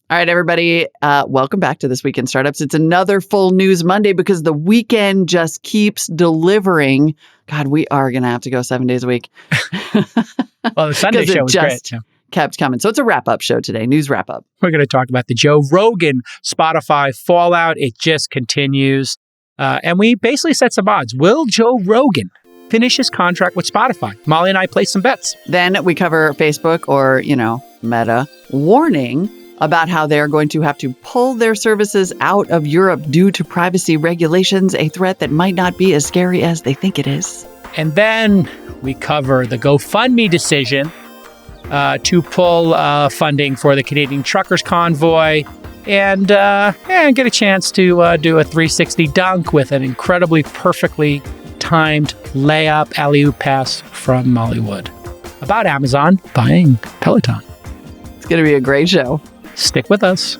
All right, everybody. Welcome back to This Week in Startups. It's another full news Monday because the weekend just keeps delivering. God, we are going to have to go 7 days a week. Well, the Sunday show was great. Yeah. Kept coming. So it's a wrap-up show today, news wrap-up. We're going to talk about the Joe Rogan Spotify fallout. It just continues. And we basically set some odds. Will Joe Rogan finish his contract with Spotify? Molly and I placed some bets. Then we cover Facebook or, Meta warning about how they're going to have to pull their services out of Europe due to privacy regulations, a threat that might not be as scary as they think it is. And then we cover the GoFundMe decision to pull funding for the Canadian truckers convoy and get a chance to do a 360 dunk with an incredibly perfectly timed layup alley-oop pass from Molly Wood about Amazon buying Peloton. It's going to be a great show. Stick with us.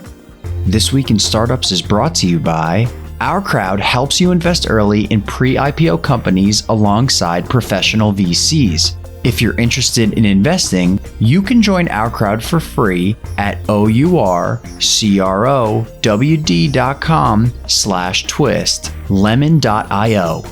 This Week in Startups is brought to you by Ourcrowd helps you invest early in pre-IPO companies alongside professional VCs. If you're interested in investing, you can join Ourcrowd for free at ourcrowd.com/twist, lemon.io.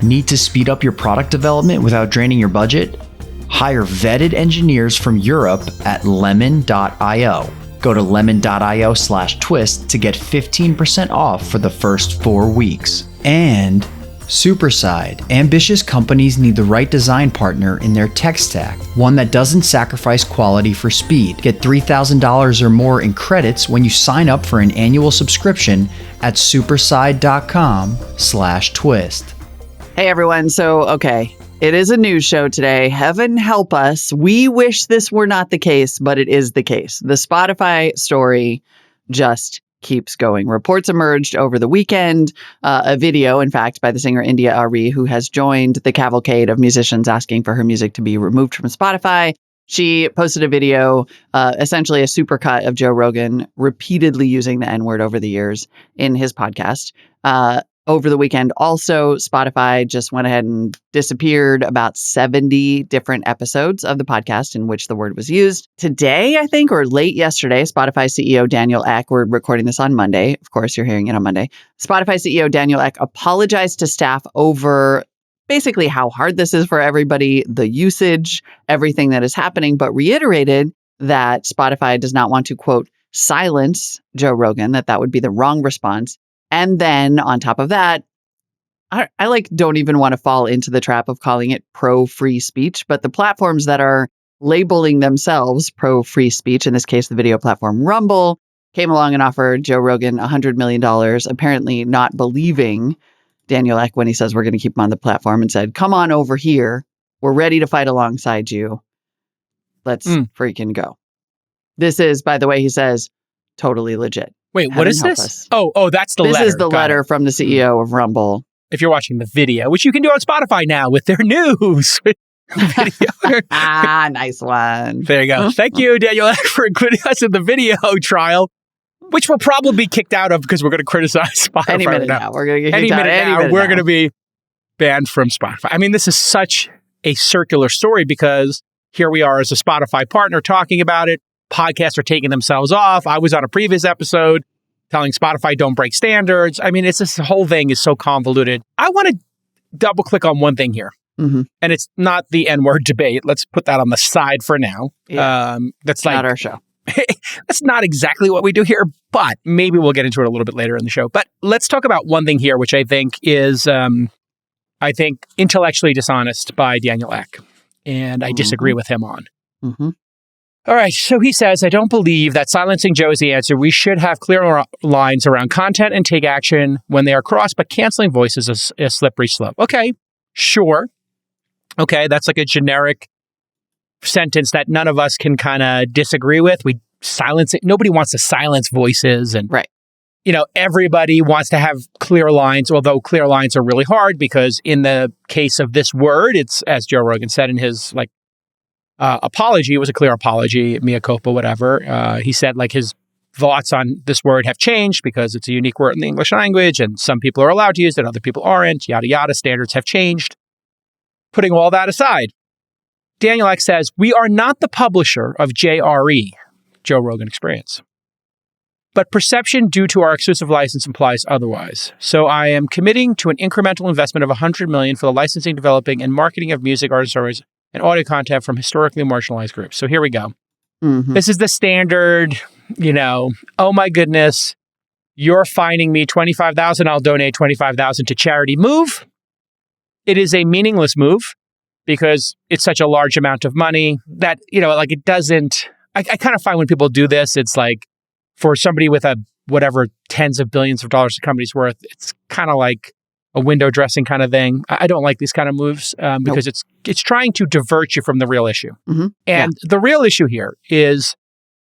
Need to speed up your product development without draining your budget? Hire vetted engineers from Europe at lemon.io. Go to lemon.io/twist to get 15% off for the first 4 weeks. And Superside. Ambitious companies need the right design partner in their tech stack, one that doesn't sacrifice quality for speed. Get $3,000 or more in credits when you sign up for an annual subscription at superside.com/twist. Hey, everyone. So, okay, it is a news show today. Heaven help us. We wish this were not the case, but it is the case. The Spotify story just keeps going. Reports emerged over the weekend, a video, in fact, by the singer India Ari, who has joined the cavalcade of musicians asking for her music to be removed from Spotify. She posted a video, essentially a supercut of Joe Rogan repeatedly using the N-word over the years in his podcast. Over the weekend, also, Spotify just went ahead and disappeared about 70 different episodes of the podcast in which the word was used. Today, I think, or late yesterday, Spotify CEO Daniel Ek, we're recording this on Monday. Of course, you're hearing it on Monday. Spotify CEO Daniel Ek apologized to staff over basically how hard this is for everybody, the usage, everything that is happening, but reiterated that Spotify does not want to, quote, silence Joe Rogan, that would be the wrong response. And then on top of that, I don't even want to fall into the trap of calling it pro-free speech, but the platforms that are labeling themselves pro-free speech, in this case, the video platform Rumble, came along and offered Joe Rogan $100 million, apparently not believing Daniel Ek when he says we're going to keep him on the platform, and said, come on over here. We're ready to fight alongside you. Let's freaking go. This is, by the way, he says, totally legit. Wait, what is this? Oh, that's the letter. This is the letter from the CEO of Rumble. If you're watching the video, which you can do on Spotify now with their news video. Nice one. There you go. Thank you, Daniel, for including us in the video trial, which we'll probably be kicked out of because we're going to criticize Spotify. Any minute now. We're going to get kicked out. Any minute now, we're going to be banned from Spotify. I mean, this is such a circular story because here we are as a Spotify partner talking about it. Podcasts are taking themselves off. I was on a previous episode telling Spotify don't break standards. I mean, this whole thing is so convoluted. I want to double click on one thing here. Mm-hmm. And it's not the N-word debate. Let's put that on the side for now. Yeah. That's not our show. That's not exactly what we do here, but maybe we'll get into it a little bit later in the show. But let's talk about one thing here, which I think is, intellectually dishonest by Daniel Ek. And I disagree with him on. Mm-hmm. All right. So he says, I don't believe that silencing Joe is the answer. We should have clear lines around content and take action when they are crossed, but canceling voices is a slippery slope. Okay, sure. Okay, that's like a generic sentence that none of us can kind of disagree with. We silence it. Nobody wants to silence voices. And, right. Everybody wants to have clear lines, although clear lines are really hard because in the case of this word, it's, as Joe Rogan said in his apology, it was a clear apology, mea culpa, whatever. He said his thoughts on this word have changed because it's a unique word in the English language and some people are allowed to use it, other people aren't, yada, yada, standards have changed. Putting all that aside, Daniel Ek says, we are not the publisher of JRE, Joe Rogan Experience. but perception due to our exclusive license implies otherwise. So I am committing to an incremental investment of $100 million for the licensing, developing, and marketing of music, artist stories, and audio content from historically marginalized groups. So here we go. Mm-hmm. This is the standard, oh my goodness, you're fining me $25,000, I'll donate $25,000 to charity move. It is a meaningless move because it's such a large amount of money that, it doesn't, I kind of find when people do this, it's like for somebody with whatever tens of billions of dollars the company's worth, it's kind of like a window dressing kind of thing. I don't like these kind of moves because it's trying to divert you from the real issue. Mm-hmm. And the real issue here is,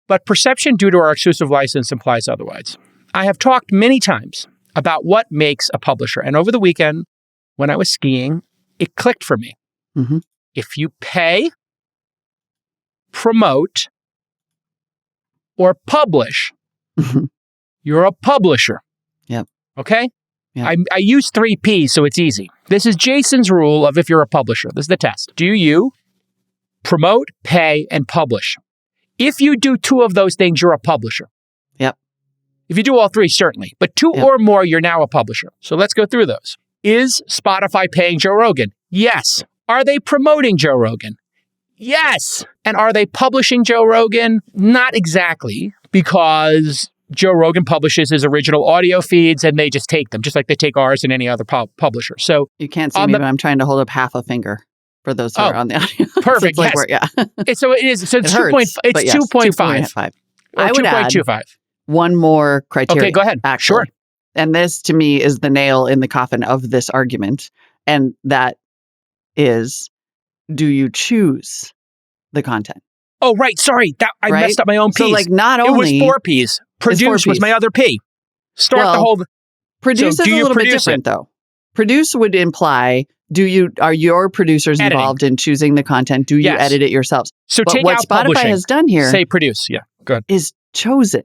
but perception due to our exclusive license implies otherwise. I have talked many times about what makes a publisher. And over the weekend, when I was skiing, it clicked for me. Mm-hmm. If you pay, promote, or publish, you're a publisher. Yep. Okay? Yep. I use 3 Ps, so it's easy. This is Jason's rule of if you're a publisher. This is the test. Do you promote, pay, and publish? If you do 2 of those things, you're a publisher. Yep. If you do all 3, certainly. But 2 or more, you're now a publisher. So let's go through those. Is Spotify paying Joe Rogan? Yes. Are they promoting Joe Rogan? Yes. And are they publishing Joe Rogan? Not exactly, because Joe Rogan publishes his original audio feeds and they just take them, just like they take ours and any other publisher. So you can't see me, but I'm trying to hold up half a finger for those who are on the audio. Perfect. So so it is. So it's 2.5. I would add 2.25. One more criteria. Okay, go ahead. Actually. Sure. And this, to me, is the nail in the coffin of this argument. And that is, do you choose the content? Oh, right. Sorry. I messed up my own piece. So, like, not only... It was 4 Ps. Produce was my other P. Produce is a little bit different, though. Produce would imply, are your producers involved in choosing the content? Do you edit it yourselves? So but take what out Spotify publishing. Has done here... Say produce. Yeah, go ahead. ...is chosen.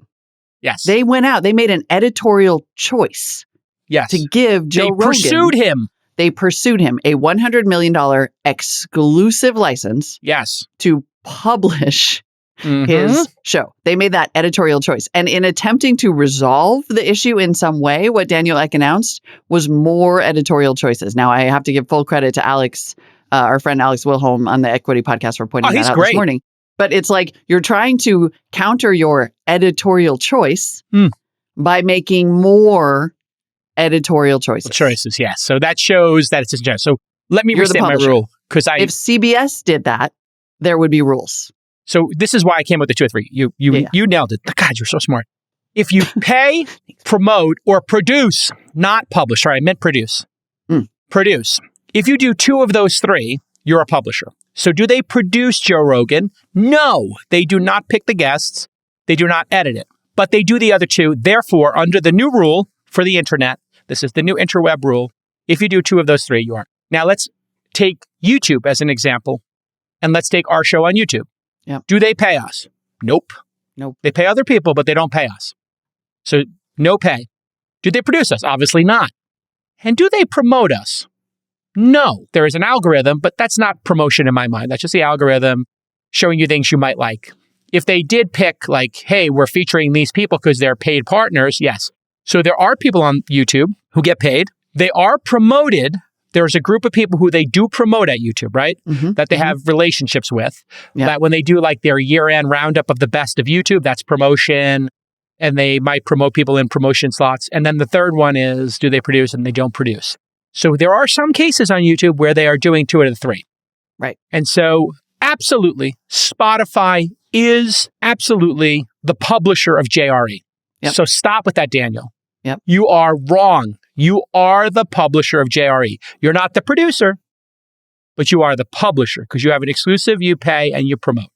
Yes. They went out. They made an editorial choice. Yes. To give Joe Rogan. They pursued him. They pursued him a $100 million exclusive license. Yes. To publish his show. They made that editorial choice. And in attempting to resolve the issue in some way, what Daniel Ek announced was more editorial choices. Now, I have to give full credit to Alex, our friend Alex Wilhelm on the Equity Podcast for pointing that out this morning. But it's like you're trying to counter your editorial choice by making more editorial choices. Yes. So that shows that it's a suggestion. So let me restate my rule. If CBS did that, there would be rules. So this is why I came with the 2 or 3. You nailed it. God, you're so smart. If you pay, promote, or produce, not publish. Sorry, I meant produce. Produce. If you do 2 of those 3, you're a publisher. So do they produce Joe Rogan? No, they do not pick the guests. They do not edit it, but they do the other 2. Therefore, under the new rule for the internet, this is the new interweb rule. If you do 2 of those 3, you aren't. Now let's take YouTube as an example, and let's take our show on YouTube. Yep. Do they pay us? Nope. They pay other people, but they don't pay us. So no pay. Do they produce us? Obviously not. And do they promote us? No. There is an algorithm, but that's not promotion in my mind. That's just the algorithm showing you things you might like. If they did pick like, hey, we're featuring these people because they're paid partners, yes. So there are people on YouTube who get paid. They are promoted. There's a group of people who they do promote at YouTube, right? That they have relationships with. Yep. That when they do like their year-end roundup of the best of YouTube, that's promotion. And they might promote people in promotion slots. And then the third one is, do they produce and they don't produce? So there are some cases on YouTube where they are doing 2 out of the 3. Right. And so absolutely, Spotify is absolutely the publisher of JRE. Yep. So stop with that, Daniel. Yep. You are wrong. You are the publisher of JRE. You're not the producer, but you are the publisher because you have an exclusive, you pay, and you promote.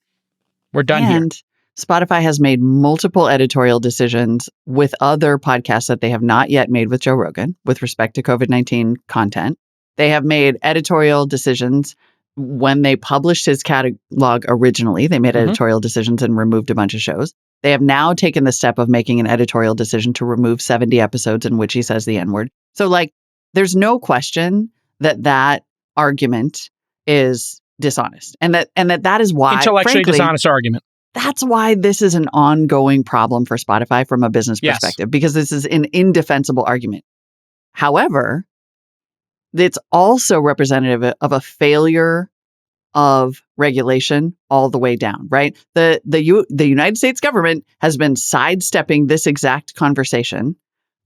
We're done here. And Spotify has made multiple editorial decisions with other podcasts that they have not yet made with Joe Rogan with respect to COVID-19 content. They have made editorial decisions when they published his catalog originally. They made editorial decisions and removed a bunch of shows. They have now taken the step of making an editorial decision to remove 70 episodes in which he says the N-word. So, like, there's no question that argument is dishonest, and that is why intellectually dishonest argument. That's why this is an ongoing problem for Spotify from a business perspective, because this is an indefensible argument. However, it's also representative of a failure of regulation all the way down, right? The United States government has been sidestepping this exact conversation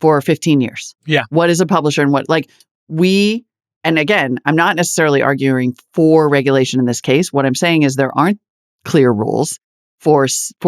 for 15 years. Yeah. What is a publisher and what, and again, I'm not necessarily arguing for regulation in this case. What I'm saying is there aren't clear rules for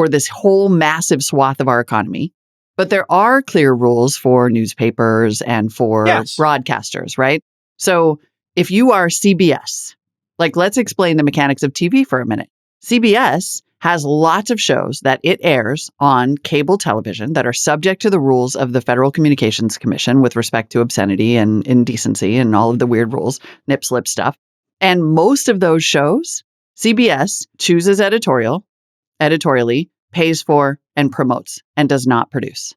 this whole massive swath of our economy, but there are clear rules for newspapers and for broadcasters, right? So if you are CBS, let's explain the mechanics of TV for a minute. CBS has lots of shows that it airs on cable television that are subject to the rules of the Federal Communications Commission with respect to obscenity and indecency and all of the weird rules, nip slip stuff. And most of those shows, CBS chooses editorially, pays for, and promotes, and does not produce.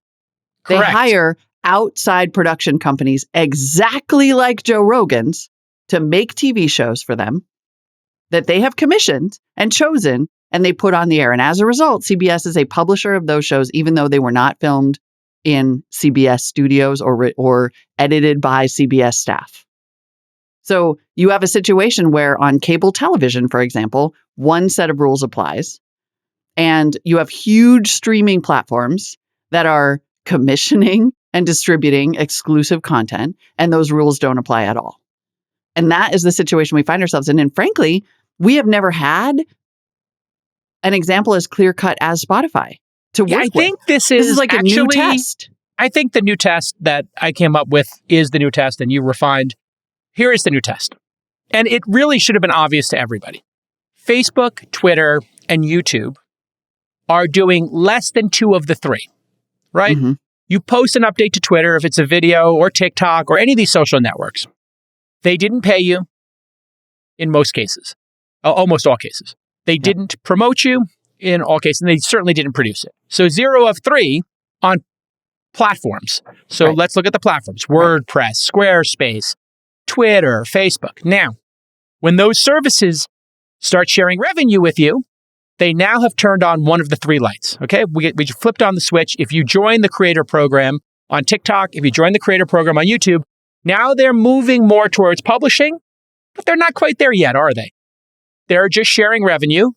Correct. They hire outside production companies exactly like Joe Rogan's to make TV shows for them that they have commissioned and chosen, and they put on the air. And as a result, CBS is a publisher of those shows, even though they were not filmed in CBS studios or edited by CBS staff. So you have a situation where on cable television, for example, one set of rules applies, and you have huge streaming platforms that are commissioning and distributing exclusive content, and those rules don't apply at all. And that is the situation we find ourselves in. And frankly, we have never had an example as clear-cut as Spotify to work with. I think this is like actually a new test. I think the new test that I came up with is the new test, and you refined. Here is the new test. And it really should have been obvious to everybody. Facebook, Twitter, and YouTube are doing less than 2 of the 3, right? Mm-hmm. You post an update to Twitter if it's a video or TikTok or any of these social networks. They didn't pay you in most cases, almost all cases. They didn't promote you in all cases, and they certainly didn't produce it. So 0 of 3 on platforms. So let's look at the platforms. WordPress, Squarespace, Twitter, Facebook. Now, when those services start sharing revenue with you, they now have turned on one of the 3 lights. Okay, we flipped on the switch. If you join the creator program on TikTok, if you join the creator program on YouTube, now they're moving more towards publishing, but they're not quite there yet, are they? They're just sharing revenue.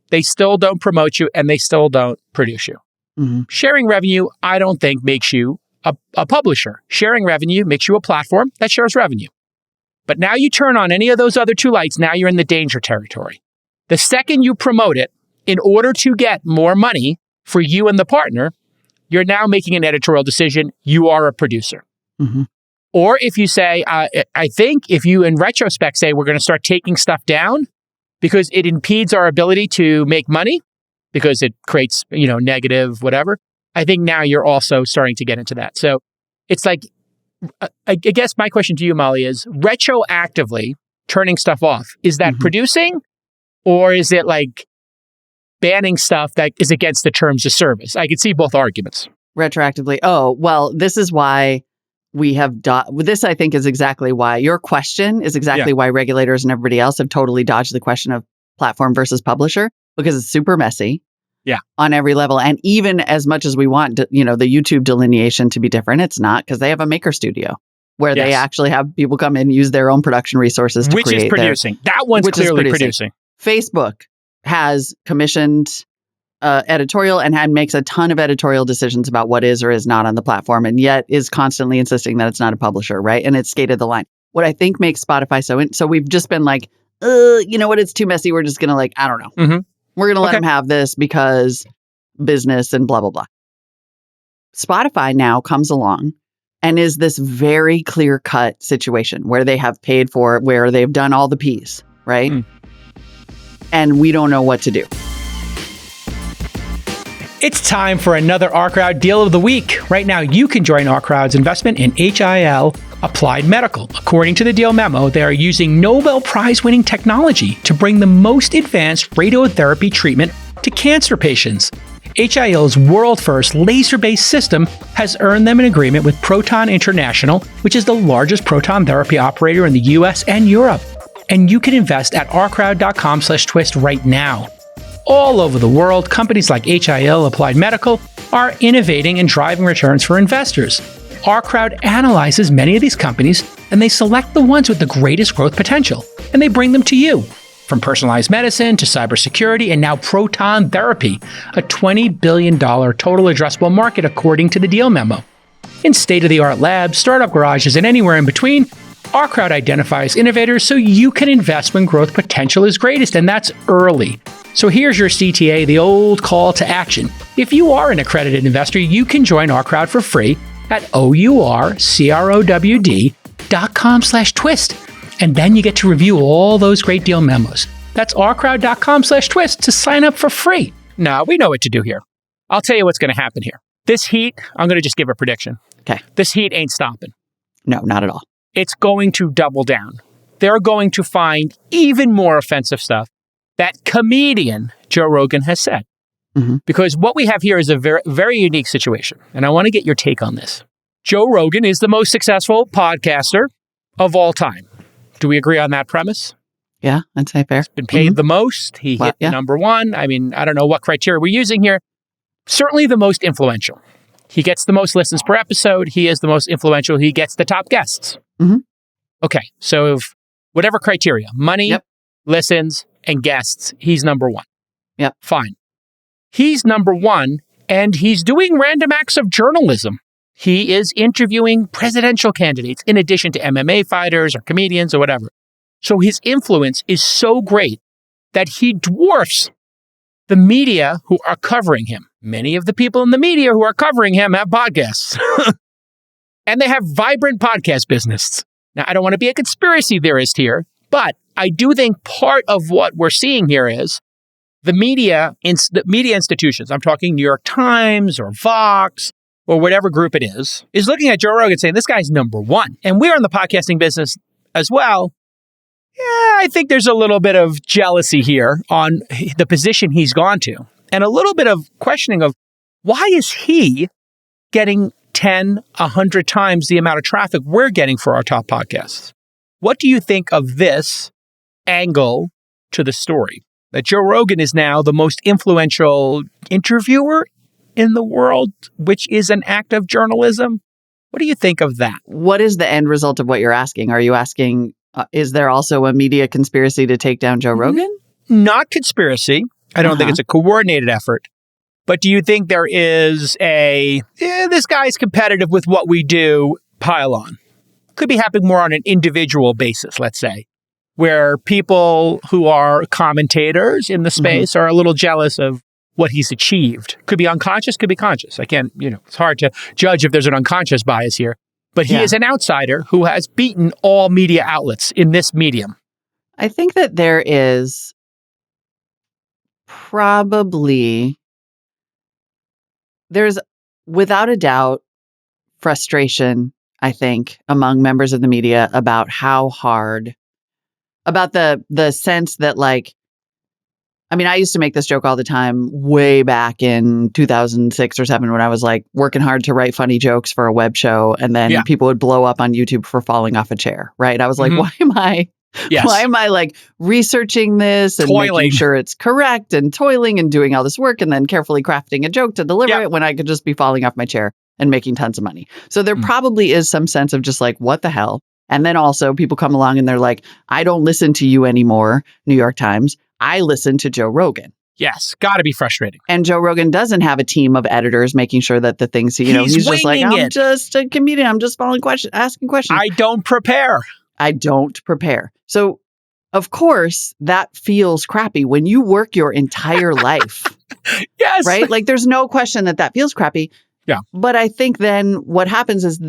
They still don't promote you, and they still don't produce you. Mm-hmm. Sharing revenue, I don't think, makes you a publisher. Sharing revenue makes you a platform that shares revenue. But now you turn on any of those other 2 lights, now you're in the danger territory. The second you promote it, in order to get more money for you and the partner, you're now making an editorial decision. You are a producer. Mm-hmm. Or if you say, I think if you in retrospect say, we're going to start taking stuff down because it impedes our ability to make money, because it creates, negative whatever, I think now you're also starting to get into that. So it's like, I guess my question to you, Molly, is retroactively turning stuff off. Is that producing, or is it like banning stuff that is against the terms of service? I could see both arguments. Retroactively. Oh, well, this is why we have this, I think, is exactly why your question is exactly why regulators and everybody else have totally dodged the question of platform versus publisher, because it's super messy. Yeah. On every level. And even as much as we want, the YouTube delineation to be different, it's not, because they have a maker studio where they actually have people come in and use their own production resources to create. Which is producing. That one's clearly producing. Facebook has commissioned editorial and makes a ton of editorial decisions about what is or is not on the platform, and yet is constantly insisting that it's not a publisher, right? And it's skated the line. What I think makes Spotify so we've just been like, you know what, it's too messy. We're just going to I don't know. Mm-hmm. We're going to let them have this because business and blah, blah, blah. Spotify now comes along and is this very clear-cut situation where they have paid for it, where they've done all the P's, right? Mm. And we don't know what to do. It's time for another Ourcrowd Deal of the Week. Right now, you can join Ourcrowd's investment in HIL Applied Medical. According to the deal memo, they are using Nobel Prize-winning technology to bring the most advanced radiotherapy treatment to cancer patients. HIL's world-first laser-based system has earned them an agreement with Proton International, which is the largest proton therapy operator in the US and Europe. And you can invest at ourcrowd.com/twist right now. all over the world, companies like HIL Applied Medical are innovating and driving returns for investors. Ourcrowd analyzes many of these companies, and they select the ones with the greatest growth potential, and they bring them to you. From personalized medicine to cybersecurity and now proton therapy, a $20 billion total addressable market according to the deal memo. In state-of-the-art labs, startup garages, and anywhere in between, Ourcrowd identifies innovators so you can invest when growth potential is greatest, and that's early. So here's your CTA, the old call to action. If you are an accredited investor, you can join Ourcrowd for free at ourcrowd.com/twist. And then you get to review all those great deal memos. That's ourcrowd.com/twist to sign up for free. Now, we know what to do here. I'll tell you what's going to happen here. This heat, I'm going to just give a prediction. Okay. This heat ain't stopping. No, not at all. It's going to double down. They're going to find even more offensive stuff that comedian Joe Rogan has said. Mm-hmm. Because what we have here is a very, very unique situation. And I want to get your take on this. Joe Rogan is the most successful podcaster of all time. Do we agree on that premise? Yeah, I'd say fair. He's been paid the most. He hit number one. I mean, I don't know what criteria we're using here. Certainly the most influential. He gets the most listens per episode. He is the most influential. He gets the top guests. Mm-hmm. Okay, so if whatever criteria, money, listens, and guests, he's number one. Yep. Fine. He's number one, and he's doing random acts of journalism. He is interviewing presidential candidates in addition to MMA fighters or comedians or whatever. So his influence is so great that he dwarfs the media who are covering him. Many of the people in the media who are covering him have podcasts. And they have vibrant podcast business. Now, I don't want to be a conspiracy theorist here, but I do think part of what we're seeing here is the media institutions, I'm talking New York Times or Vox, or whatever group it is looking at Joe Rogan saying, this guy's number one. And we're in the podcasting business as well. Yeah, I think there's a little bit of jealousy here on the position he's gone to. And a little bit of questioning of why is he getting 10, 100 times the amount of traffic we're getting for our top podcasts? What do you think of this angle to the story? That Joe Rogan is now the most influential interviewer in the world, which is an act of journalism. What do you think of that? What is the end result of what you're asking? Are you asking, is there also a media conspiracy to take down Joe Rogan? Not conspiracy. I don't think it's a coordinated effort. But do you think there is this guy's competitive with what we do pile on? Could be happening more on an individual basis, let's say, where people who are commentators in the space are a little jealous of what he's achieved. Could be unconscious, could be conscious. I can't, it's hard to judge if there's an unconscious bias here. But he is an outsider who has beaten all media outlets in this medium. I think that there is there's without a doubt frustration, I think, among members of the media about how hard, about the sense that I used to make this joke all the time way back in 2006 or 7 when I was working hard to write funny jokes for a web show, and then people would blow up on YouTube for falling off a chair, right? I was like, why am I researching this and making sure it's correct and toiling and doing all this work and then carefully crafting a joke to deliver it when I could just be falling off my chair and making tons of money? So there probably is some sense of just what the hell? And then also people come along and they're like, I don't listen to you anymore, New York Times. I listen to Joe Rogan. Yes, got to be frustrating. And Joe Rogan doesn't have a team of editors making sure that the things, he's just like, I'm just a comedian. I'm just asking questions. I don't prepare. So, of course, that feels crappy when you work your entire life. Yes. Right? There's no question that feels crappy. Yeah. But I think then what happens is,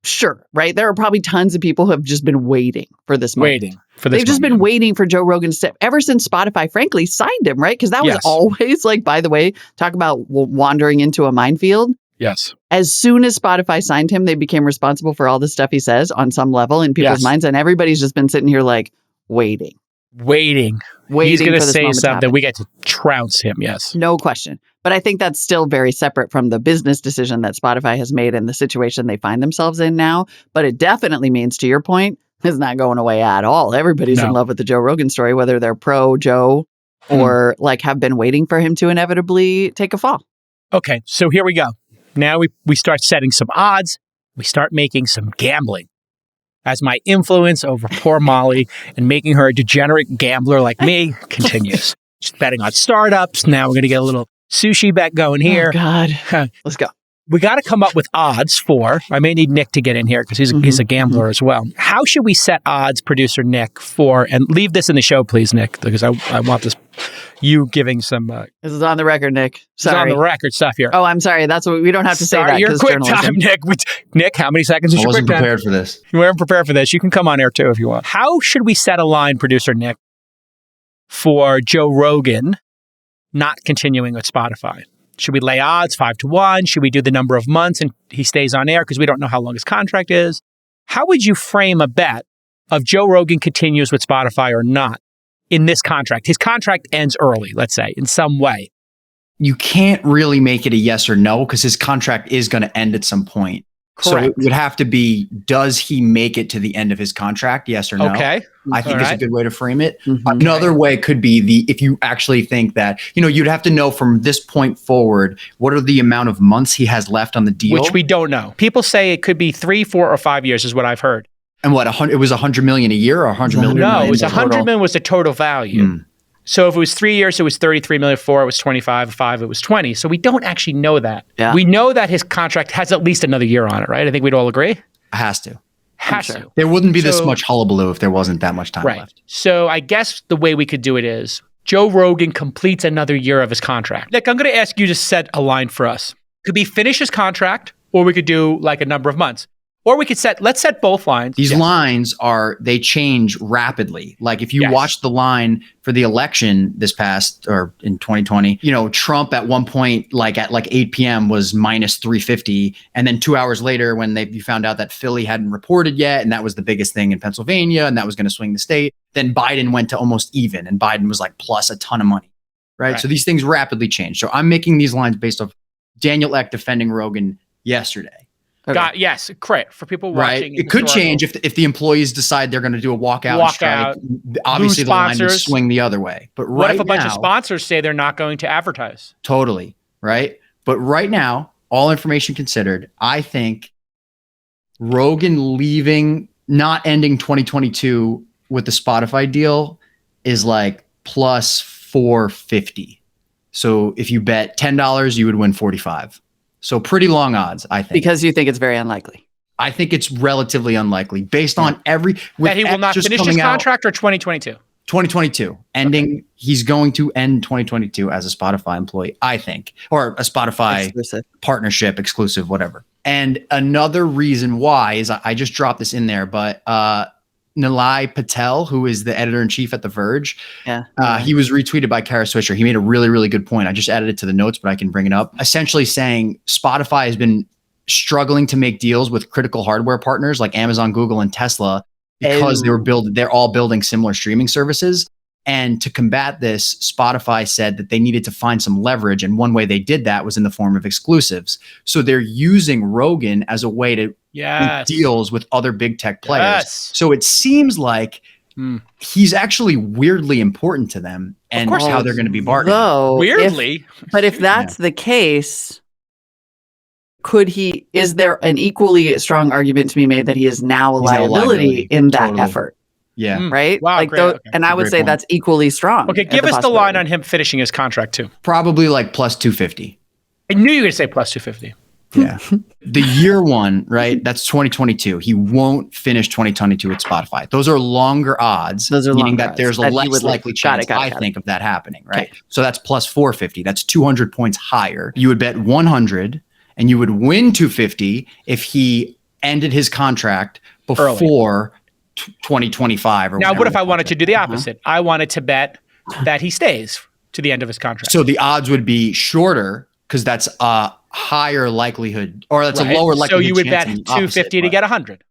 sure, right? There are probably tons of people who have just been waiting for this moment. They've just been waiting for Joe Rogan to step, ever since Spotify, frankly, signed him, right? Because that was always by the way, talk about wandering into a minefield. Yes. As soon as Spotify signed him, they became responsible for all the stuff he says on some level in people's minds. And everybody's just been sitting here waiting. He's going to say something. We get to trounce him. Yes. No question. But I think that's still very separate from the business decision that Spotify has made and the situation they find themselves in now. But it definitely means, to your point, is not going away at all. Everybody's in No. love with the Joe Rogan story, whether they're pro Joe or like have been waiting for him to inevitably take a fall. Okay, so here we go. Now we start setting some odds. We start making some gambling. As my influence over poor Molly and making her a degenerate gambler like me continues. Just betting on startups. Now we're going to get a little sushi bet going here. Oh, God. Let's go. We got to come up with odds for, I may need Nick to get in here because he's a gambler as well. How should we set odds, producer Nick, for, and leave this in the show, please, Nick, because I want this, you giving some. This is on the record, Nick. Sorry. It's on the record stuff here. Oh, I'm sorry. That's what we don't have to say that. Your quick journalism. time, Nick. Nick, how many seconds is I your quick wasn't time? prepared for this. You weren't prepared for this. You can come on air too if you want. How should we set a line, producer Nick, for Joe Rogan not continuing with Spotify? Should we lay odds 5-1? Should we do the number of months and he stays on air because we don't know how long his contract is? How would you frame a bet of Joe Rogan continues with Spotify or not in this contract? His contract ends early, let's say, in some way. You can't really make it a yes or no because his contract is going to end at some point. So Correct. it would have to be, does he make it to the end of his contract? Yes or no? Okay. I think All is a right. good way to frame it. Mhm. Another way could be if you actually think that, you'd have to know from this point forward, what are the amount of months he has left on the deal? Which we don't know. People say it could be 3, 4, or 5 years is what I've heard. And what, it was $100 million a year or 100 million? No, it was total. 100 million was the total value. So if it was 3 years, it was 33 million. 4, it was 25. 5, it was 20. So we don't actually know that. Yeah. We know that his contract has at least another year on it, right? I think we'd all agree. Has to. Has sure. to. There wouldn't be this So- much hullabaloo if there wasn't that much time Right. left. So I guess the way we could do it is Joe Rogan completes another year of his contract. Nick, I'm going to ask you to set a line for us. Could be finish his contract, or we could do like a number of months. Or we could let's set both lines. These Yes. lines they change rapidly. Like if you Yes. watch the line for the election this past or in 2020, Trump at one point, at 8 p.m. was minus 350. And then 2 hours later, when you found out that Philly hadn't reported yet, and that was the biggest thing in Pennsylvania, and that was going to swing the state, then Biden went to almost even, and Biden was plus a ton of money. Right. So these things rapidly change. So I'm making these lines based off Daniel Ek defending Rogan yesterday. Okay. Yes, correct. For people Right. watching. It could change if the employees decide they're going to do a walkout and strike. Obviously, the line would sponsors. swing the other way. But What right if a bunch of now- sponsors say they're not going to advertise? Totally. Right. But right now, all information considered, I think Rogan not ending 2022 with the Spotify deal is plus 450. So if you bet $10, you would win 45. So pretty long odds, I think. Because you think it's very unlikely. I think it's relatively unlikely based on That he will not finish his contract or 2022? 2022 ending. He's going to end 2022 as a Spotify employee, I think, or a Spotify Exclusive. partnership, exclusive, whatever. And another reason why is I just dropped this in there, but Nilay Patel, who is the editor-in-chief at The Verge, he was retweeted by Kara Swisher. He made a really, really good point. I just added it to the notes, but I can bring it up. Essentially saying Spotify has been struggling to make deals with critical hardware partners like Amazon, Google, and Tesla because they're all building similar streaming services. And to combat this, Spotify said that they needed to find some leverage. And one way they did that was in the form of exclusives. So they're using Rogan as a way to make deals with other big tech players. Yes. So it seems like he's actually weirdly important to them and how they're going to be bargaining. Though, Weirdly. If that's the case, is there an equally strong argument to be made that he is now a liability in that effort? Yeah. Right? Wow, great. Okay. And I would Great say point. that's equally strong. Okay, as give a us the line possibility. on him finishing his contract too. Probably plus 250. I knew you were going to say plus 250. Yeah. The year one, right? That's 2022. He won't finish 2022 with Spotify. Those are longer odds, Those are meaning longer that odds. there's a That he less would likely chance, I think, of that happening, right? Okay. So that's plus 450. That's 200 points higher. You would bet 100 and you would win 250 if he ended his contract before 2025 or Now, what if I wanted to do the Uh-huh. opposite? I wanted to bet that he stays to the end of his contract. So the odds would be shorter because that's a higher likelihood, or that's Right. a lower likelihood. So you would chance bet in the 250 opposite, to but- get 100.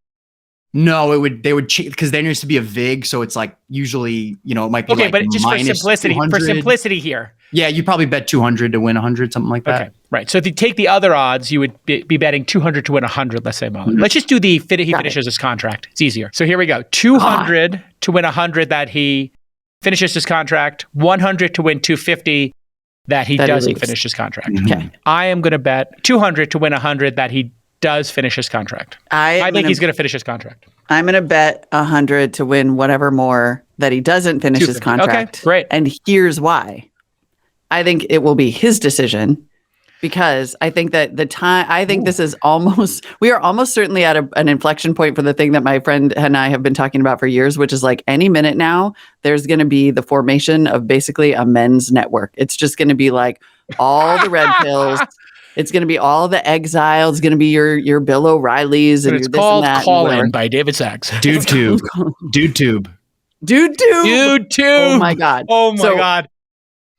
No, they would because there needs to be a vig, so it's usually it might be Okay, but just for minus simplicity, 200. here. Yeah, you probably bet 200 to win 100, something like that. Okay. Right. So if you take the other odds, you would be betting 200 to win 100, let's say, Molly. Let's just do he finishes his contract. It's easier. So here we go. 200 to win 100 that he finishes his contract, 100 to win 250 that he doesn't finish his contract. Okay. I am going to bet 200 to win 100 that he does finish his contract. I think he's going to finish his contract. I'm going to bet 100 to win whatever more that he doesn't finish his contract. Okay, great. And here's why. I think it will be his decision. Because I think that this is we are almost certainly at an inflection point for the thing that my friend and I have been talking about for years, which is like any minute now, there's going to be the formation of basically a men's network. It's just going to be like all the red pills. It's going to be all the exiles. It's going to be your Bill O'Reillys and it's your this called and that. Call In by David Sachs. Dude Tube. Oh my God. God.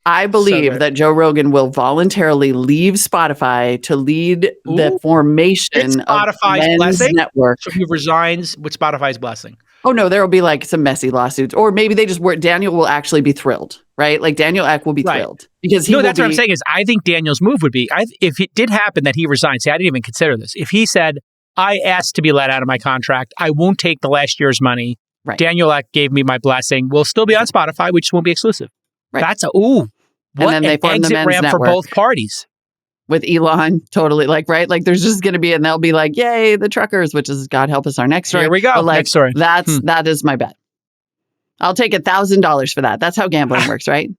I believe that Joe Rogan will voluntarily leave Spotify to lead the formation of men's network. So he resigns with Spotify's blessing. Oh no, there will be like some messy lawsuits, or maybe they just work. Daniel will actually be thrilled, right? Like Daniel Ek will be thrilled because that's what I'm saying is I think Daniel's move would be if it did happen that he resigned. See, I didn't even consider this. If he said, "I asked to be let out of my contract. I won't take the last year's money." Right. Daniel Ek gave me my blessing. We'll still be on Spotify. We just won't be exclusive. Right. That's what an exit ramp for both parties. With Elon, totally right? Like there's just going to be, and they'll be like, yay, the truckers, which is God help us, our next story. Here we go. Next story. That is my bet. I'll take $1,000 for that. That's how gambling works, right?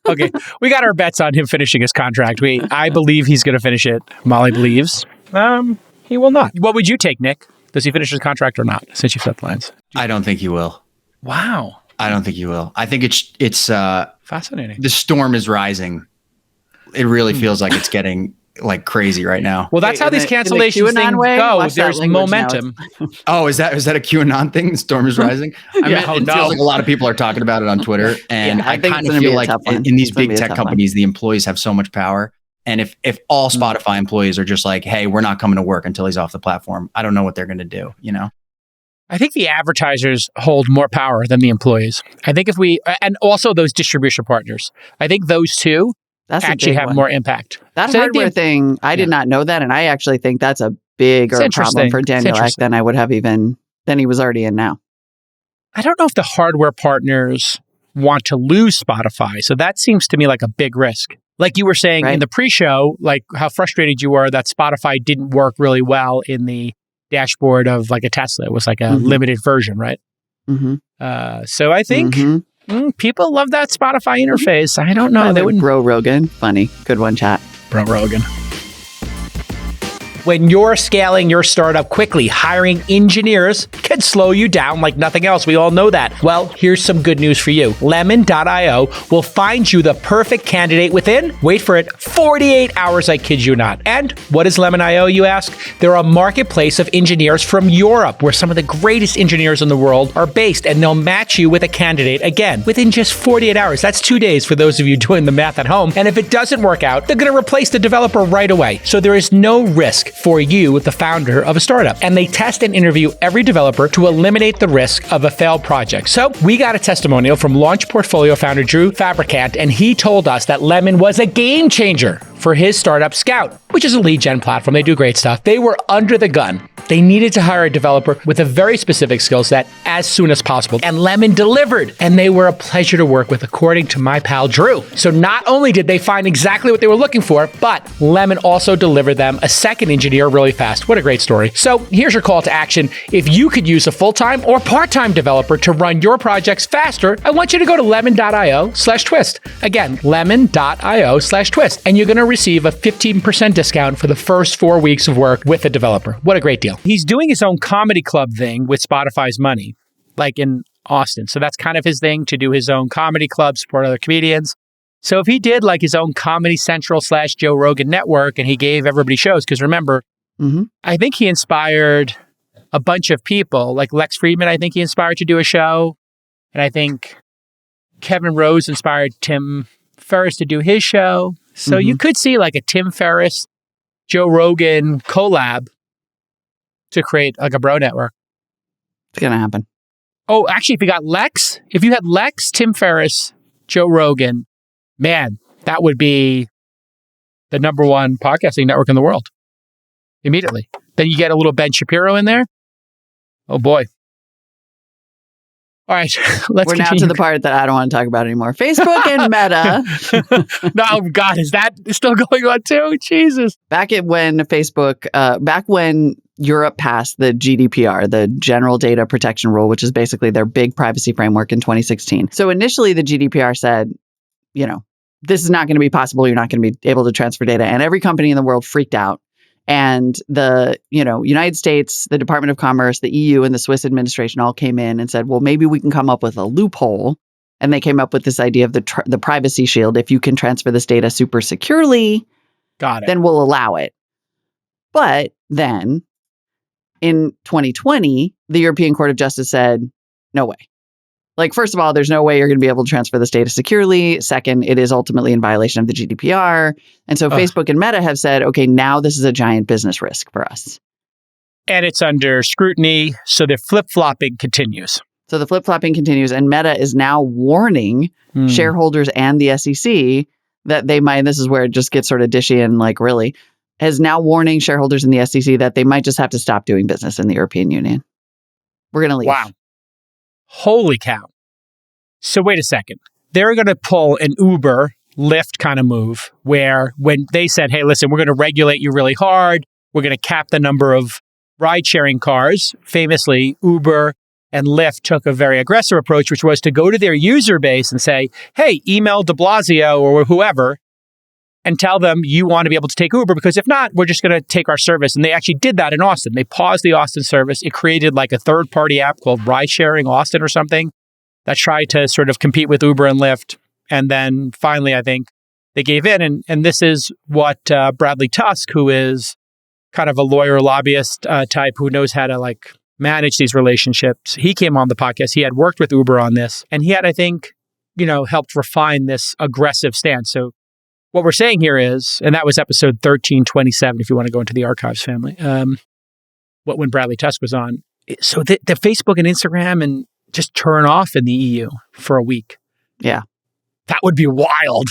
Okay. We got our bets on him finishing his contract. I believe he's going to finish it. Molly believes he will not. What would you take, Nick? Does he finish his contract or not, since you've set the lines? I don't think he will. Wow. I don't think he will. I think it's fascinating. The storm is rising. It really feels like it's getting like crazy right now. Well, that's how these cancellation things go. There's momentum. Oh, is that a QAnon thing? The storm is rising. It feels like a lot of people are talking about it on Twitter, and I kind of feel like in these big tech companies, the employees have so much power. And if all Spotify employees are just like, hey, we're not coming to work until he's off the platform, I don't know what they're going to do. I think the advertisers hold more power than the employees. I think and also those distribution partners, I think those two actually have more impact. That hardware thing, I did not know that. And I actually think that's a bigger problem for Daniel Ek than I would have than he was already in now. I don't know if the hardware partners want to lose Spotify. So that seems to me like a big risk. Like you were saying in the pre-show, like how frustrated you were that Spotify didn't work really well in the dashboard of like a Tesla. It was like a limited version, right? Mm-hmm. So I think people love that Spotify interface. I don't know. They wouldn't. Bro Rogan. Funny. Good one, chat. Bro Rogan. When you're scaling your startup quickly, hiring engineers can slow you down like nothing else. We all know that. Well, here's some good news for you. Lemon.io will find you the perfect candidate within, wait for it, 48 hours, I kid you not. And what is Lemon.io, you ask? They're a marketplace of engineers from Europe, where some of the greatest engineers in the world are based, and they'll match you with a candidate, again, within just 48 hours. That's 2 days for those of you doing the math at home. And if it doesn't work out, they're going to replace the developer right away. So there is no risk for you, the founder of a startup. And they test and interview every developer to eliminate the risk of a failed project. So we got a testimonial from Launch Portfolio founder Drew Fabricant, and he told us that Lemon was a game changer for his startup Scout, which is a lead gen platform. They do great stuff. They were under the gun. They needed to hire a developer with a very specific skill set as soon as possible. And Lemon delivered. And they were a pleasure to work with, according to my pal Drew. So not only did they find exactly what they were looking for, but Lemon also delivered them a second engineer really fast. What a great story. So here's your call to action. If you could use a full-time or part-time developer to run your projects faster, I want you to go to lemon.io/twist. Again, lemon.io/twist. And you're going to receive a 15% discount for the first 4 weeks of work with a developer. What a great deal. He's doing his own comedy club thing with Spotify's money, like in Austin. So that's kind of his thing, to do his own comedy club, support other comedians. So if he did like his own Comedy Central / Joe Rogan network, and he gave everybody shows, because remember, I think he inspired a bunch of people, like Lex Friedman, I think he inspired to do a show. And I think Kevin Rose inspired Tim Ferriss to do his show. So you could see like a Tim Ferriss, Joe Rogan collab to create like a bro network. It's going to happen. Oh, actually, if you had Lex, Tim Ferriss, Joe Rogan, man, that would be the number one podcasting network in the world. Immediately. Then you get a little Ben Shapiro in there. Oh boy. All right, We're now to the part that I don't want to talk about anymore. Facebook and Meta. No, God, is that still going on too? Jesus. Back when Europe passed the GDPR, the General Data Protection Rule, which is basically their big privacy framework in 2016. So initially the GDPR said, this is not going to be possible. You're not going to be able to transfer data. And every company in the world freaked out. And the, United States, the Department of Commerce, the EU, and the Swiss administration all came in and said, well, maybe we can come up with a loophole. And they came up with this idea of the privacy shield. If you can transfer this data super securely, then we'll allow it. But then in 2020, the European Court of Justice said, no way. Like, first of all, there's no way you're going to be able to transfer this data securely. Second, it is ultimately in violation of the GDPR. And so Facebook and Meta have said, okay, now this is a giant business risk for us. And it's under scrutiny. So the flip-flopping continues. And Meta is now warning shareholders and the SEC that they might, and this is where it just gets sort of dishy and like really, is now warning shareholders in the SEC that they might just have to stop doing business in the European Union. We're going to leave. Wow. Holy cow. So wait a second. They're going to pull an Uber, Lyft kind of move where when they said, hey, listen, we're going to regulate you really hard. We're going to cap the number of ride-sharing cars. Famously, Uber and Lyft took a very aggressive approach, which was to go to their user base and say, hey, email de Blasio or whoever and tell them you want to be able to take Uber, because if not, we're just going to take our service. And they actually did that in Austin. They paused the Austin service. It created like a third-party app called Ride Sharing Austin or something that tried to sort of compete with Uber and Lyft. And then finally, I think they gave in. And this is what Bradley Tusk, who is kind of a lawyer lobbyist type who knows how to like manage these relationships. He came on the podcast. He had worked with Uber on this. And he had, I think, helped refine this aggressive stance. So what we're saying here is, and that was episode 1327, if you want to go into the archives family, when Bradley Tusk was on. So the Facebook and Instagram and just turn off in the EU for a week. Yeah. That would be wild.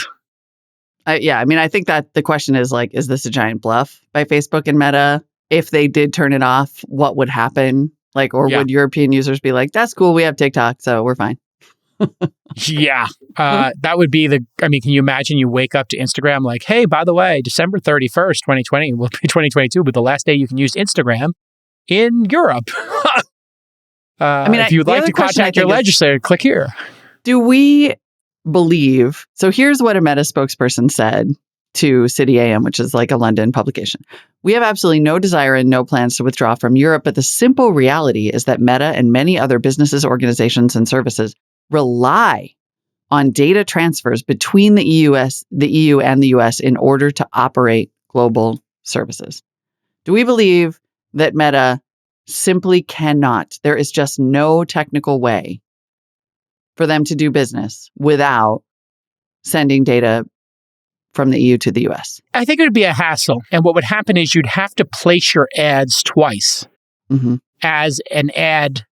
Yeah. I mean, I think that the question is like, is this a giant bluff by Facebook and Meta? If they did turn it off, what would happen? Like, or would European users be like, that's cool, we have TikTok, so we're fine. Yeah. That would be can you imagine you wake up to Instagram like, hey, by the way, December 31st, 2020 will be 2022, but the last day you can use Instagram in Europe. If you'd like to contact your legislator, click here. Do we believe? So here's what a Meta spokesperson said to City AM, which is like a London publication. We have absolutely no desire and no plans to withdraw from Europe, but the simple reality is that Meta and many other businesses, organizations, and services rely on data transfers between the EU and the US in order to operate global services. Do we believe that Meta simply cannot? There is just no technical way for them to do business without sending data from the EU to the US. I think it would be a hassle. And what would happen is you'd have to place your ads twice. As an ad,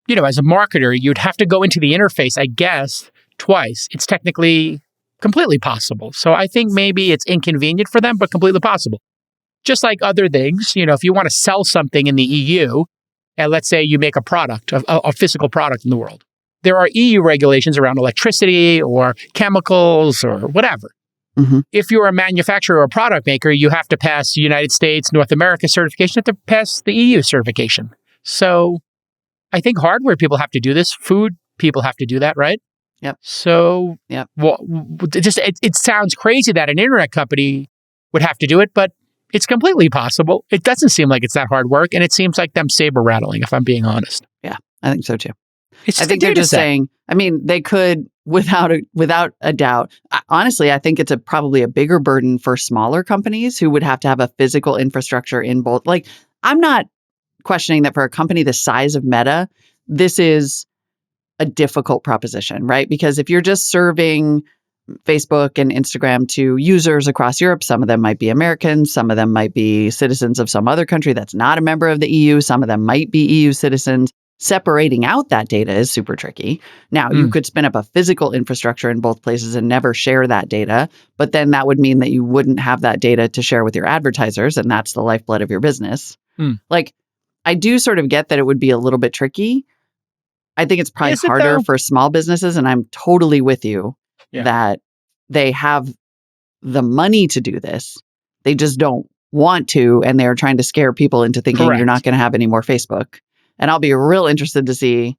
as a marketer, you'd have to go into the interface, I guess, twice. It's technically completely possible. So I think maybe it's inconvenient for them, but completely possible. Just like other things, if you want to sell something in the EU, and let's say you make a product, a physical product in the world, there are EU regulations around electricity or chemicals or whatever. If you're a manufacturer or a product maker, you have to pass the United States, North America certification, you have to pass the EU certification. So I think hardware people have to do this. Food people have to do that, right? Yep. So, well, it sounds crazy that an internet company would have to do it, but it's completely possible. It doesn't seem like it's that hard work, and it seems like them saber rattling, if I'm being honest. Yeah, I think so too. I think they're just saying, they could, without a doubt. Honestly, I think it's probably a bigger burden for smaller companies who would have to have a physical infrastructure in both. Like, I'm not questioning that for a company the size of Meta, this is a difficult proposition, right? Because if you're just serving Facebook and Instagram to users across Europe, some of them might be Americans, some of them might be citizens of some other country that's not a member of the EU, some of them might be EU citizens. separating out that data is super tricky. Now, you could spin up a physical infrastructure in both places and never share that data, but then that would mean that you wouldn't have that data to share with your advertisers, and that's the lifeblood of your business. Like, I do sort of get that it would be a little bit tricky. I think it's probably harder for small businesses, and I'm totally with you that they have the money to do this. They just don't want to, and they're trying to scare people into thinking you're not going to have any more Facebook. And I'll be real interested to see,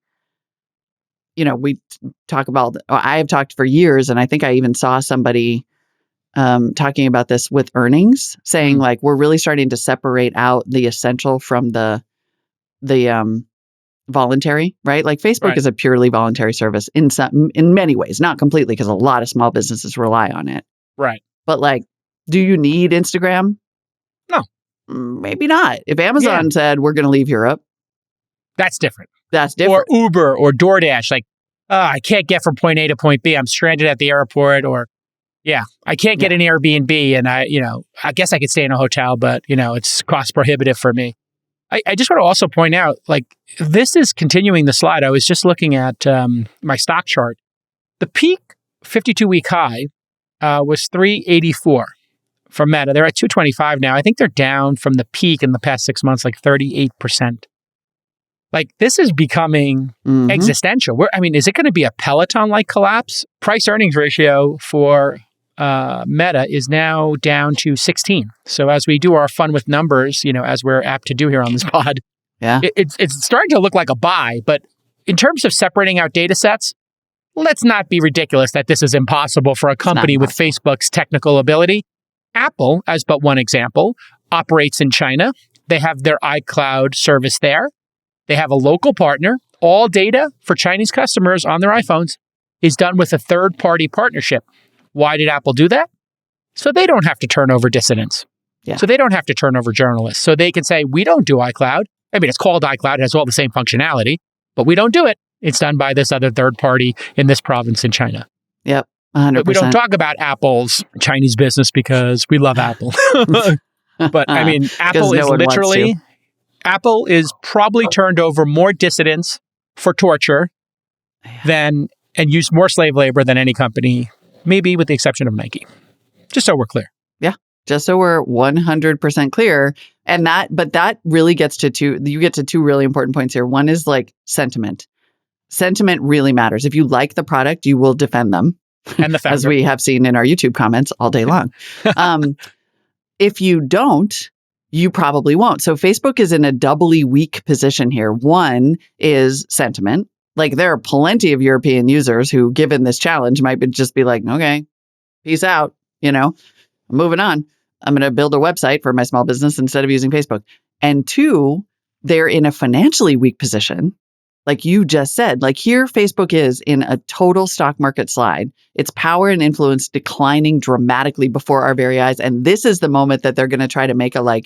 we talk about, I have talked for years, and I think I even saw somebody talking about this with earnings, saying like, we're really starting to separate out the essential from the voluntary, right? Like Facebook is a purely voluntary service in many ways, not completely, because a lot of small businesses rely on it. Right. But like, do you need Instagram? No. Maybe not. If Amazon said, we're going to leave Europe. That's different. Or Uber or DoorDash. Like, I can't get from point A to point B. I'm stranded at the airport, or I can't get an Airbnb, and I guess I could stay in a hotel, but it's cost prohibitive for me. I just want to also point out, like, this is continuing the slide. I was just looking at my stock chart. The peak 52-week high was 384 for Meta. They're at 225 now. I think they're down from the peak in the past 6 months, like 38%. Like, this is becoming existential. Is it going to be a Peloton-like collapse? Price earnings ratio for Meta is now down to 16. So as we do our fun with numbers, as we're apt to do here on this pod, it's starting to look like a buy. But in terms of separating out data sets, let's not be ridiculous that this is impossible for a company with Facebook's technical ability. Apple, as but one example, operates in China. They have their iCloud service there. They have a local partner. All data for Chinese customers on their iPhones is done with a third-party partnership. Why did Apple do that? So they don't have to turn over dissidents. So they don't have to turn over journalists. So they can say, we don't do iCloud. It's called iCloud. It has all the same functionality, but we don't do it. It's done by this other third party in this province in China. Yep, 100%. But we don't talk about Apple's Chinese business because we love Apple. But Apple is literally... Apple is probably turned over more dissidents for torture and used more slave labor than any company, maybe with the exception of Nike. Just so we're clear. Yeah, just so we're 100% clear. But that really gets to two really important points here. One is like sentiment. Sentiment really matters. If you like the product, you will defend them. And the founder. As we have seen in our YouTube comments all day long. If you don't, you probably won't. So Facebook is in a doubly weak position here. One is sentiment. Like, there are plenty of European users who, given this challenge, might just be like, okay, peace out. I'm moving on. I'm going to build a website for my small business instead of using Facebook. And two, they're in a financially weak position. Like you just said, like here, Facebook is in a total stock market slide. Its power and influence declining dramatically before our very eyes. And this is the moment that they're going to try to make a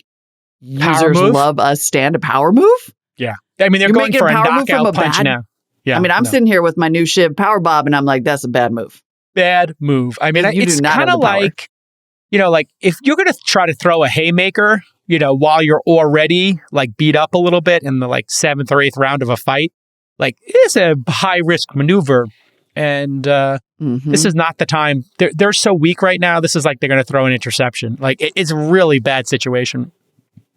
users love us stand a power move. Yeah. They're going for a knockout punch now. Yeah. I'm sitting here with my new Shiv Power Bob, and I'm like, that's a bad move. Bad move. It's kind of like, if you're going to try to throw a haymaker, while you're already beat up a little bit in the 7th or 8th round of a fight, it's a high risk maneuver. And this is not the time. They're so weak right now. This is they're going to throw an interception. It's a really bad situation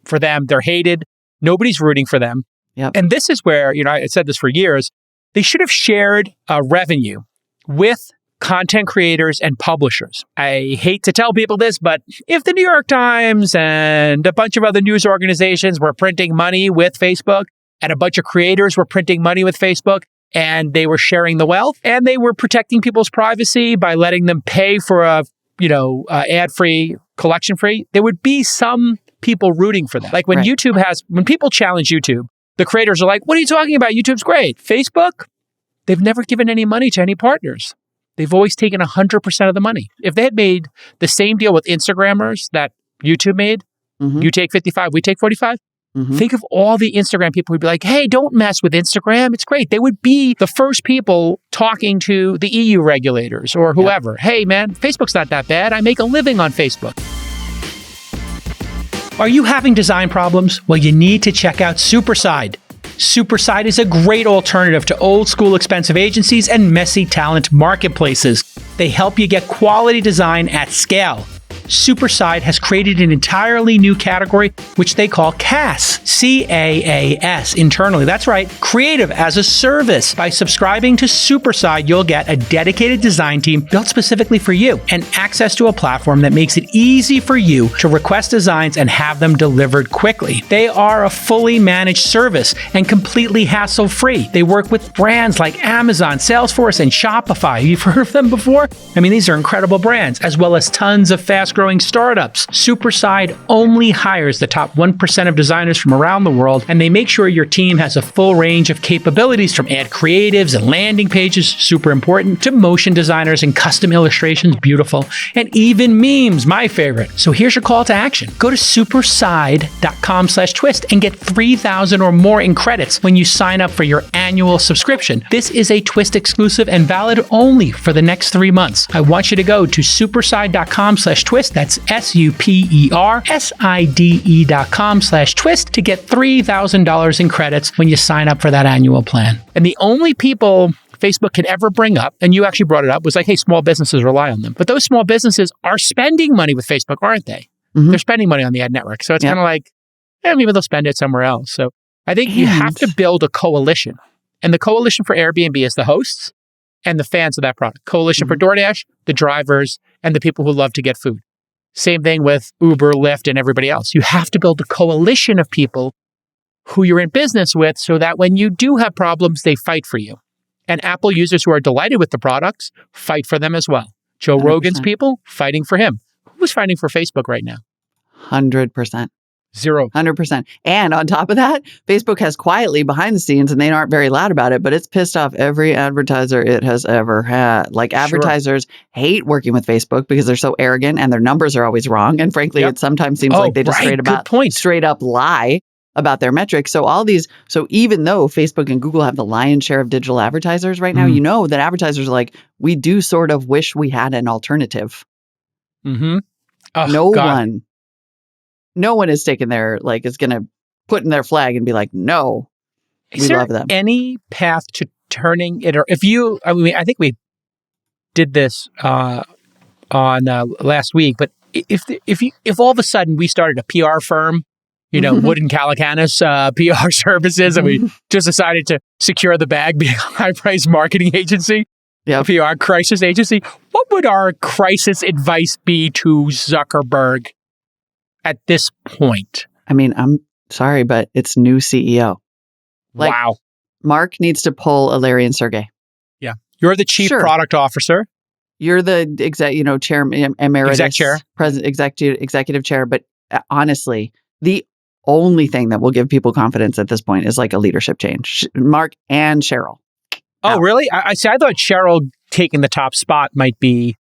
for them. They're hated. Nobody's rooting for them. Yep. And this is where, I said this for years, they should have shared revenue with content creators and publishers. I hate to tell people this, but if the New York Times and a bunch of other news organizations were printing money with Facebook, and a bunch of creators were printing money with Facebook, and they were sharing the wealth, and they were protecting people's privacy by letting them pay for a ad-free, collection-free, there would be some people rooting for that. When people challenge YouTube, the creators are like, what are you talking about? YouTube's great. Facebook, they've never given any money to any partners. They've always taken 100% of the money. If they had made the same deal with Instagrammers that YouTube made, you take 55, we take 45, think of all the Instagram people who'd be like, hey, don't mess with Instagram. It's great. They would be the first people talking to the EU regulators or whoever. Yeah. Hey, man, Facebook's not that bad. I make a living on Facebook. Are you having design problems? Well, you need to check out Superside. Superside is a great alternative to old school expensive agencies and messy talent marketplaces. They help you get quality design at scale. Superside has created an entirely new category, which they call CAS, C-A-A-S, internally. That's right, creative as a service. By subscribing to Superside, you'll get a dedicated design team built specifically for you and access to a platform that makes it easy for you to request designs and have them delivered quickly. They are a fully managed service and completely hassle-free. They work with brands like Amazon, Salesforce, and Shopify. You've heard of them before? I mean, these are incredible brands, as well as tons of fast-growing startups. Superside only hires the top 1% of designers from around the world, and they make sure your team has a full range of capabilities, from ad creatives and landing pages, super important, to motion designers and custom illustrations, beautiful, and even memes, my favorite. So here's your call to action. Go to superside.com/twist and get 3,000 or more in credits when you sign up for your annual subscription. This is a Twist exclusive and valid only for the next 3 months. I want you to go to superside.com/twist. That's superside.com/twist to get $3,000 in credits when you sign up for that annual plan. And the only people Facebook can ever bring up, and you actually brought it up, was like, hey, small businesses rely on them. But those small businesses are spending money with Facebook, aren't they? Mm-hmm. They're spending money on the ad network. So it's kind of like, maybe they'll spend it somewhere else. So I think you have to build a coalition. And the coalition for Airbnb is the hosts and the fans of that product. Coalition for DoorDash, the drivers, and the people who love to get food. Same thing with Uber, Lyft, and everybody else. You have to build a coalition of people who you're in business with so that when you do have problems, they fight for you. And Apple users who are delighted with the products fight for them as well. Joe 100%. Rogan's people fighting for him. Who's fighting for Facebook right now? 100%. 100%. And on top of that, Facebook has quietly behind the scenes, and they aren't very loud about it, but it's pissed off every advertiser it has ever had. Like, advertisers hate working with Facebook because they're so arrogant and their numbers are always wrong. And frankly, it sometimes seems like they just straight up lie about their metrics. So even though Facebook and Google have the lion's share of digital advertisers right now, you know that advertisers are like, we do sort of wish we had an alternative. Mm-hmm. Oh, No one is taking is going to put in their flag and be like, no, we love them. Any path to turning it, or I think we did this on last week, but if all of a sudden we started a PR firm, Wood and Calacanis PR services, and we just decided to secure the bag, being a high-priced marketing agency, a PR crisis agency, what would our crisis advice be to Zuckerberg at this point? I mean, I'm sorry, but it's new CEO. Wow. Mark needs to pull a Larry and Sergey. Yeah. You're the chief product officer. You're the chairman, emeritus, executive chair. But honestly, the only thing that will give people confidence at this point is like a leadership change. Mark and Cheryl. Oh, really? I thought Cheryl taking the top spot might be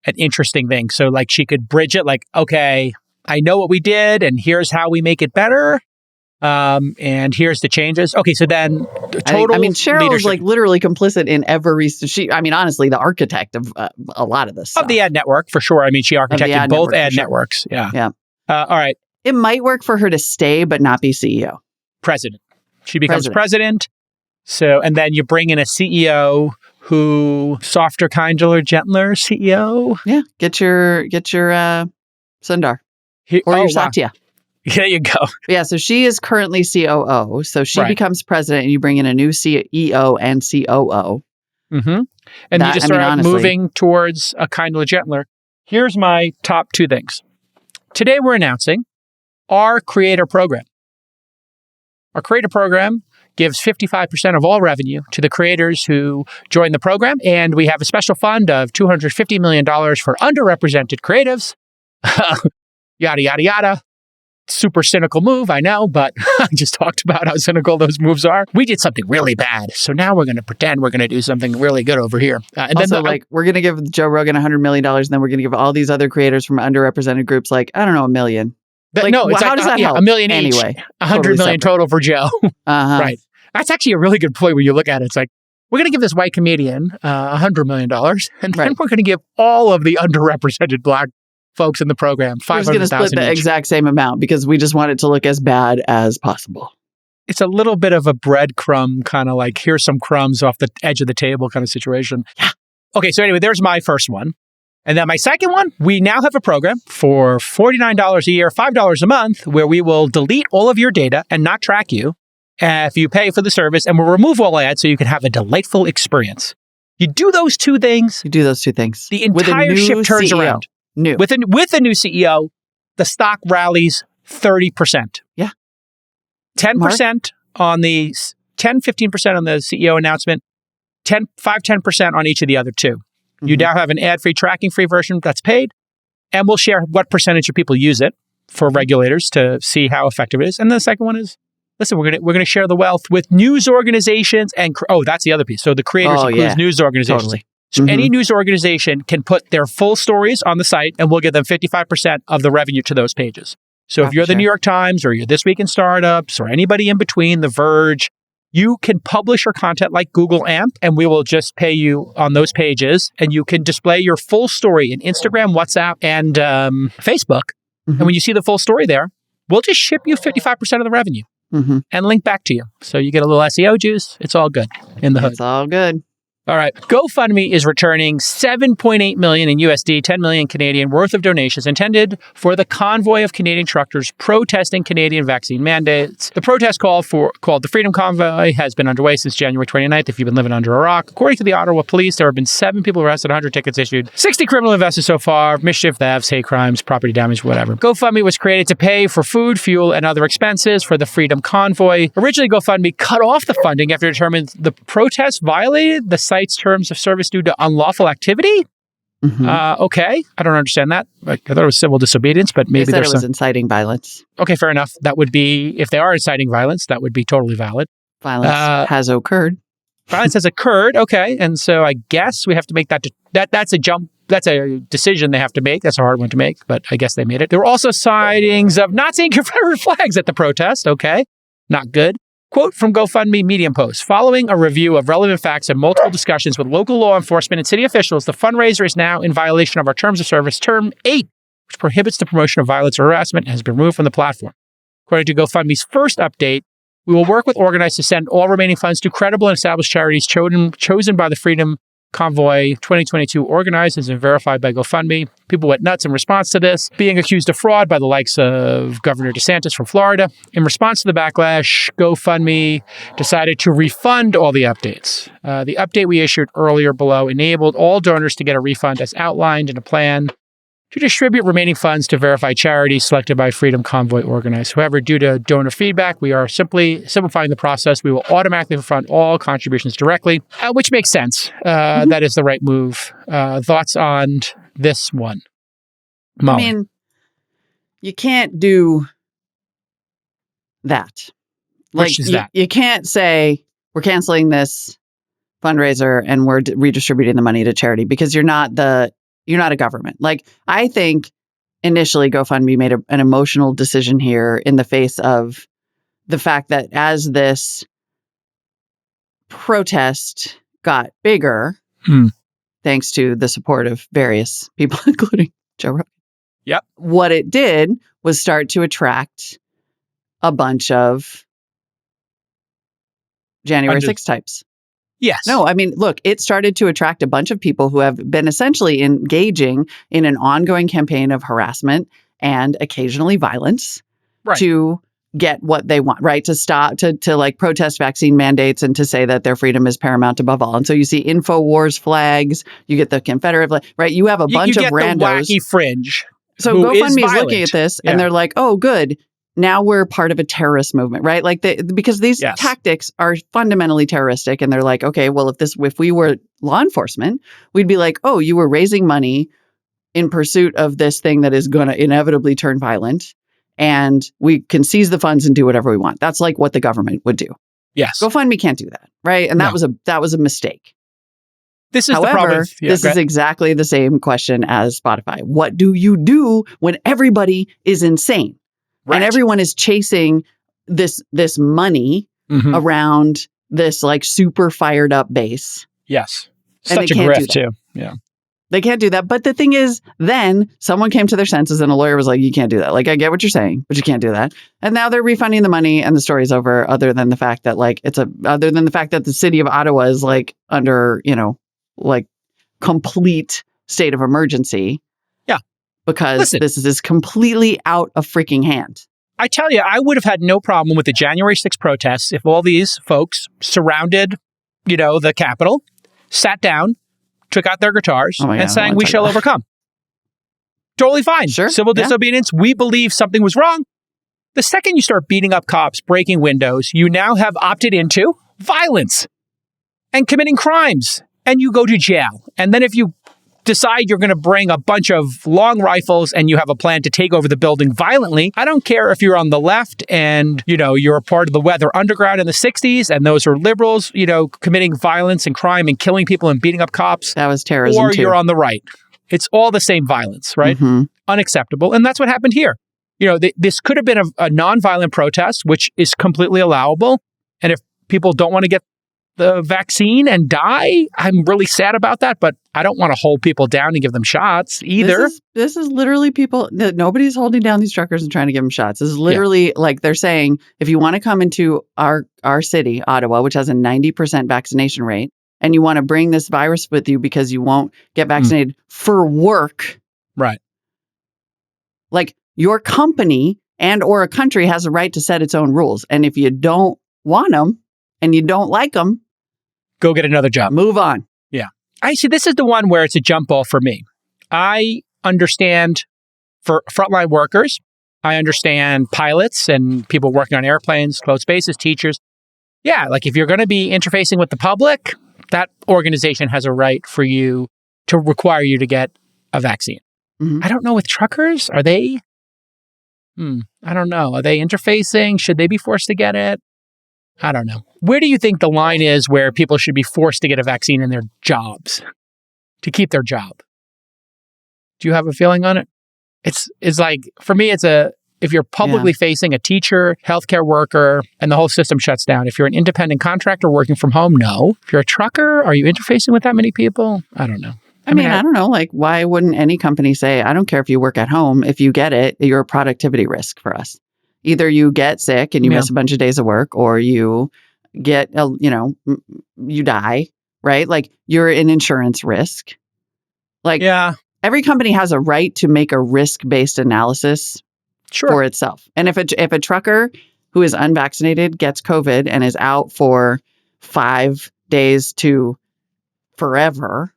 an interesting thing. So like she could bridge it like, okay, I know what we did and here's how we make it better. And here's the changes. Okay, so then Cheryl is like literally complicit in honestly, the architect of a lot of this stuff. Of the ad network, for sure. I mean, she architected both ad networks. Yeah. Yeah. All right. It might work for her to stay, but not be CEO. President. She becomes president. So, and then you bring in a CEO who softer, kinder, gentler CEO. Yeah. Get your Sundar or your Satya. There you go. Yeah. So she is currently COO. So she becomes president, and you bring in a new CEO and COO. Mm-hmm. And you just start moving towards a kinder, gentler. Here's my top 2 things. Today we're announcing our creator program. Our creator program gives 55% of all revenue to the creators who join the program. And we have a special fund of $250 million for underrepresented creatives. Yada, yada, yada. Super cynical move, I know, but I just talked about how cynical those moves are. We did something really bad. So now we're going to pretend we're going to do something really good over here. And also, we're going to give Joe Rogan $100 million, and then we're going to give all these other creators from underrepresented groups, $1 million. How does that help? $1 million each. Anyway, $100 million total for Joe. Right. That's actually a really good point when you look at it. It's like, we're going to give this white comedian $100 million, and then we're going to give all of the underrepresented Black folks in the program $500,000 We're just going to split the exact same amount because we just want it to look as bad as possible. it's a little bit of a breadcrumb kind of like, here's some crumbs off the edge of the table kind of situation. Yeah. Okay, so anyway, there's my first one. And then my second one, we now have a program for $49 a year, $5 a month, where we will delete all of your data and not track you if you pay for the service, and we'll remove all ads so you can have a delightful experience. You do those two things. The entire ship turns CEO. around. With a new CEO, the stock rallies 30%. Yeah. 10% on the 15% on the CEO announcement, 10% on each of the other two. You now have an ad-free, tracking-free version that's paid, and we'll share what percentage of people use it for regulators to see how effective it is. And the second one is, listen, we're gonna share the wealth with news organizations and that's the other piece. So the creators includes news organizations. Totally. So any news organization can put their full stories on the site, and we'll give them 55% of the revenue to those pages. So if you're the New York Times or you're This Week in Startups or anybody in between, The Verge, you can publish your content like Google AMP, and we will just pay you on those pages, and you can display your full story in Instagram, WhatsApp, and Facebook. And when you see the full story there, we'll just ship you 55% of the revenue and link back to you. So you get a little SEO juice. It's all good in the hood. It's all good. All right. GoFundMe is returning $7.8 million in USD, 10 million Canadian worth of donations intended for the convoy of Canadian truckers protesting Canadian vaccine mandates. The protest called the Freedom Convoy has been underway since January 29th. If you've been living under a rock, according to the Ottawa police, there have been 7 people arrested, 100 tickets issued, 60 criminal investigations so far, mischief, thefts, hate crimes, property damage, whatever. GoFundMe was created to pay for food, fuel, and other expenses for the Freedom Convoy. Originally, GoFundMe cut off the funding after it determined the protest violated the site's terms of service due to unlawful activity. Okay. I don't understand that. I thought it was civil disobedience, but maybe it was inciting violence. Okay, fair enough. That would be, if they are inciting violence, that would be totally valid. Violence has occurred. Violence has occurred. Okay. And so I guess we have to make that's a jump. That's a decision they have to make. That's a hard one to make, but I guess they made it. There were also sightings of Nazi and Confederate flags at the protest. Okay. Not good. Quote from GoFundMe Medium post. Following a review of relevant facts and multiple discussions with local law enforcement and city officials, the fundraiser is now in violation of our terms of service, Term 8, which prohibits the promotion of violence or harassment and has been removed from the platform. According to GoFundMe's first update, we will work with organizers to send all remaining funds to credible and established charities chosen by the Freedom Convoy 2022 organized and verified by GoFundMe. People went nuts in response to this, being accused of fraud by the likes of Governor DeSantis from Florida. In response to the backlash, GoFundMe decided to refund all the updates. The update we issued earlier below enabled all donors to get a refund as outlined in a plan to distribute remaining funds to verified charities selected by Freedom Convoy organizers. However, due to donor feedback, we are simply simplifying the process. We will automatically refund all contributions directly, which makes sense. That is the right move. Thoughts on this one, Molly? I mean, you can't do that. Which is that? You can't say, we're canceling this fundraiser and we're redistributing the money to charity, because you're not a government. Like, I think initially GoFundMe made an emotional decision here in the face of the fact that as this protest got bigger, thanks to the support of various people, including Joe Rogan. Yep. What it did was start to attract a bunch of January 6 types. Yes. No, I mean, look, it started to attract a bunch of people who have been essentially engaging in an ongoing campaign of harassment and occasionally violence to get what they want, right? To stop, to like protest vaccine mandates and to say that their freedom is paramount above all. And so you see InfoWars flags, you get the Confederate flag, right? You have a bunch of randos. The wacky fringe. So GoFundMe is looking at this and they're like, oh, good. Now we're part of a terrorist movement, right? Like because these tactics are fundamentally terroristic, and they're like, okay, well, if we were law enforcement, we'd be like, oh, you were raising money in pursuit of this thing that is going to inevitably turn violent, and we can seize the funds and do whatever we want. That's like what the government would do. Yes, GoFundMe can't do that, right? And that was a mistake. This is However, the problem. This is exactly the same question as Spotify. What do you do when everybody is insane? Right. And everyone is chasing this money around this like super fired up base. Yes. And Such a grift too. Yeah. They can't do that. But the thing is, then someone came to their senses and a lawyer was like, you can't do that. Like, I get what you're saying, but you can't do that. And now they're refunding the money and the story's over, other than the fact that the city of Ottawa is like under, like complete state of emergency. Yeah. Because this is completely out of freaking hand. I tell you, I would have had no problem with the January 6th protests if all these folks surrounded, the Capitol, sat down, took out their guitars, and sang "We Shall Overcome." Totally fine. Sure. Civil disobedience. We believe something was wrong. The second you start beating up cops, breaking windows, you now have opted into violence and committing crimes, and you go to jail. And then if you decide you're going to bring a bunch of long rifles and you have a plan to take over the building violently, I don't care if you're on the left and, you're a part of the Weather Underground in the 60s and those are liberals, committing violence and crime and killing people and beating up cops. That was terrorism Or too. you're on the right. It's all the same violence, right? Mm-hmm. Unacceptable. And that's what happened here. This could have been a nonviolent protest, which is completely allowable. And if people don't want to get the vaccine and die, I'm really sad about that, but I don't want to hold people down and give them shots either. This is literally people, nobody's holding down these truckers and trying to give them shots. This is literally like they're saying, if you want to come into our city, Ottawa, which has a 90% vaccination rate, and you want to bring this virus with you because you won't get vaccinated for work. Right. Like your company and or a country has a right to set its own rules. And if you don't want them and you don't like them, go get another job. Move on. Yeah. I see. This is the one where it's a jump ball for me. I understand for frontline workers. I understand pilots and people working on airplanes, closed spaces, teachers. Yeah. Like if you're going to be interfacing with the public, that organization has a right for you to require you to get a vaccine. Mm-hmm. I don't know with truckers. Are they? I don't know. Are they interfacing? Should they be forced to get it? I don't know. Where do you think the line is where people should be forced to get a vaccine in their jobs to keep their job? Do you have a feeling on it? It's like, for me, if you're publicly facing a teacher, healthcare worker, and the whole system shuts down. If you're an independent contractor working from home, no. If you're a trucker, are you interfacing with that many people? I don't know. I mean, I don't know. Like, why wouldn't any company say, I don't care if you work at home. If you get it, you're a productivity risk for us. Either you get sick and you miss a bunch of days of work, or you get, you die, right? Like you're an insurance risk. Like every company has a right to make a risk-based analysis for itself. And if a trucker who is unvaccinated gets COVID and is out for 5 days to forever,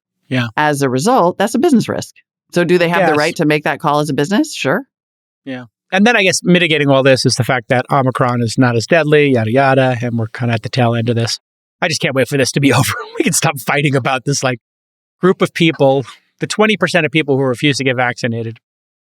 as a result, that's a business risk. So do they have the right to make that call as a business? Sure. Yeah. And then I guess mitigating all this is the fact that Omicron is not as deadly, yada, yada, and we're kind of at the tail end of this. I just can't wait for this to be over. We can stop fighting about this group of people, the 20% of people who refuse to get vaccinated.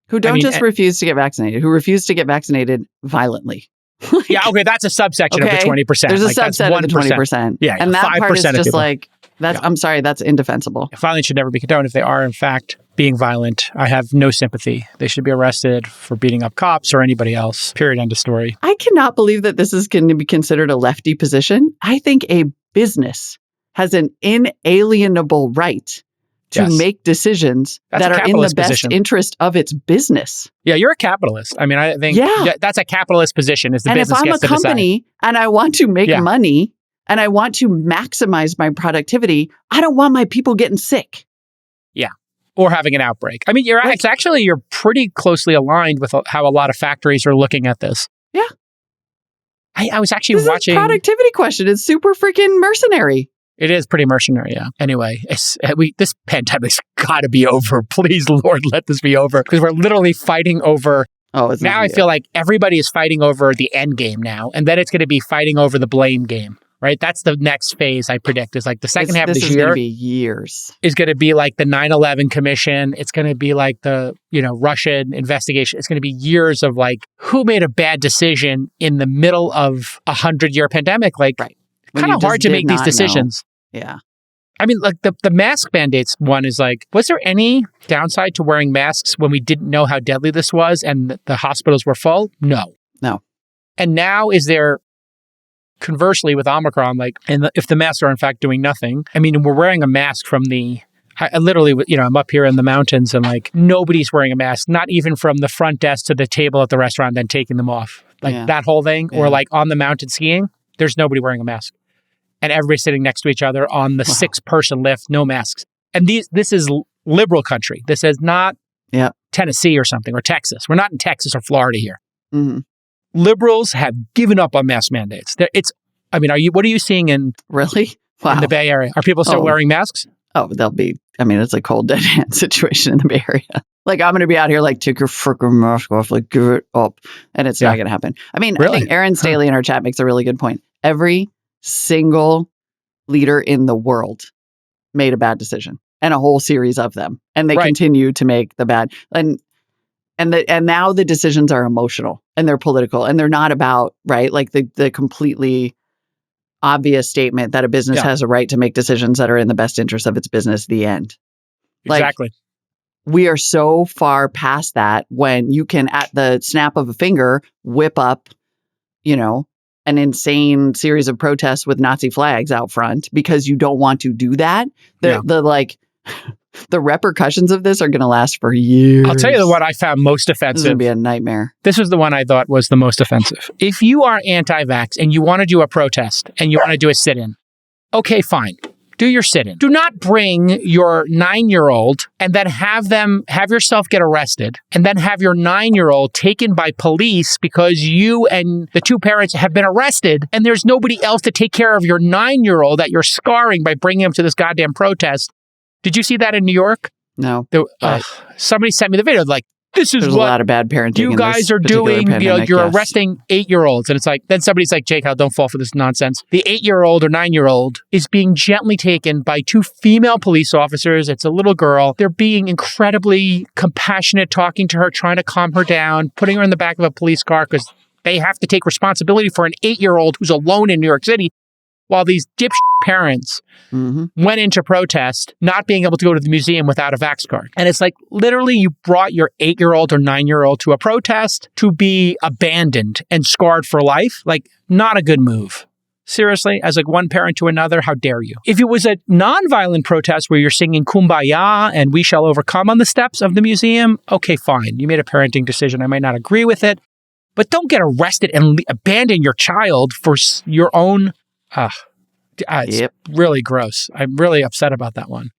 Who don't refuse to get vaccinated, who refuse to get vaccinated violently. That's a subsection of the 20%. There's a subset of the 20%. Yeah, and that part is just people. I'm sorry, that's indefensible. Violence should never be condoned. If they are, in fact, being violent, I have no sympathy. They should be arrested for beating up cops or anybody else. Period. End of story. I cannot believe that this is going to be considered a lefty position. I think a business has an inalienable right to make decisions that are in the best interest of its business. Yeah, you're a capitalist. I mean, I think that's a capitalist position. Is the business gets to decide. And if I'm a company and I want to make money and I want to maximize my productivity, I don't want my people getting sick. Yeah. Or having an outbreak. I mean, you're pretty closely aligned with how a lot of factories are looking at this. Yeah. I was actually watching... This is a productivity question. It's super freaking mercenary. It is pretty mercenary, yeah. Anyway, this pandemic's got to be over. Please, Lord, let this be over. Because we're literally fighting over... now I feel like everybody is fighting over the end game now. And then it's going to be fighting over the blame game. Right? That's the next phase, I predict, is like the second half of this year. This is going to be years. Is going to be like the 9/11 commission. It's going to be like the, Russian investigation. It's going to be years of who made a bad decision in the middle of a 100-year pandemic? Kind of hard to make these decisions. Know. Yeah. I mean, the mask mandates one is was there any downside to wearing masks when we didn't know how deadly this was and the hospitals were full? No. And now is there... Conversely, with Omicron, if the masks are in fact doing nothing, I mean, we're wearing a mask from the I literally, I'm up here in the mountains and like nobody's wearing a mask, not even from the front desk to the table at the restaurant, then taking them off. Like that whole thing. Or like on the mountain skiing, there's nobody wearing a mask. And everybody's sitting next to each other on the 6-person lift, no masks. And this is liberal country. This is not Tennessee or something, or Texas. We're not in Texas or Florida here. Mm-hmm. Liberals have given up on mask mandates. What are you seeing in the Bay Area? Are people still wearing masks? Oh, it's a cold dead hand situation in the Bay Area. Like, I'm going to be out here like, take your freaking mask off, like, give it up. And it's not going to happen. I mean, really? I think Aaron Staley in our chat makes a really good point. Every single leader in the world made a bad decision, and a whole series of them. And they continue to make the bad. And now the decisions are emotional and they're political and they're not about, like the completely obvious statement that a business has a right to make decisions that are in the best interest of its business, the end. Exactly. We are so far past that when you can, at the snap of a finger, whip up, an insane series of protests with Nazi flags out front because you don't want to do that. The repercussions of this are going to last for years. I'll tell you the one I found most offensive. This is going to be a nightmare. This was the one I thought was the most offensive. If you are anti-vax and you want to do a protest and you want to do a sit-in, okay, fine. Do your sit-in. Do not bring your 9-year-old and then have yourself get arrested and then have your 9-year-old taken by police because you and the two parents have been arrested and there's nobody else to take care of your 9-year-old that you're scarring by bringing him to this goddamn protest. Did you see that in New York? No. Somebody sent me the video. Like, there's a lot of bad parenting. You guys are doing. You're arresting 8-year-olds, and it's like then somebody's like, Jake, don't fall for this nonsense. The 8-year-old or 9-year-old is being gently taken by 2 female police officers. It's a little girl. They're being incredibly compassionate, talking to her, trying to calm her down, putting her in the back of a police car because they have to take responsibility for an 8-year-old who's alone in New York City. While these dipshit parents went into protest, not being able to go to the museum without a vax card. And it's like, literally, you brought your 8-year-old or 9-year-old to a protest to be abandoned and scarred for life. Like, not a good move. Seriously, as like one parent to another, how dare you? If it was a nonviolent protest where you're singing Kumbaya and We Shall Overcome on the steps of the museum, okay, fine. You made a parenting decision. I might not agree with it. But don't get arrested and abandon your child for your own... It's really gross. I'm really upset about that one.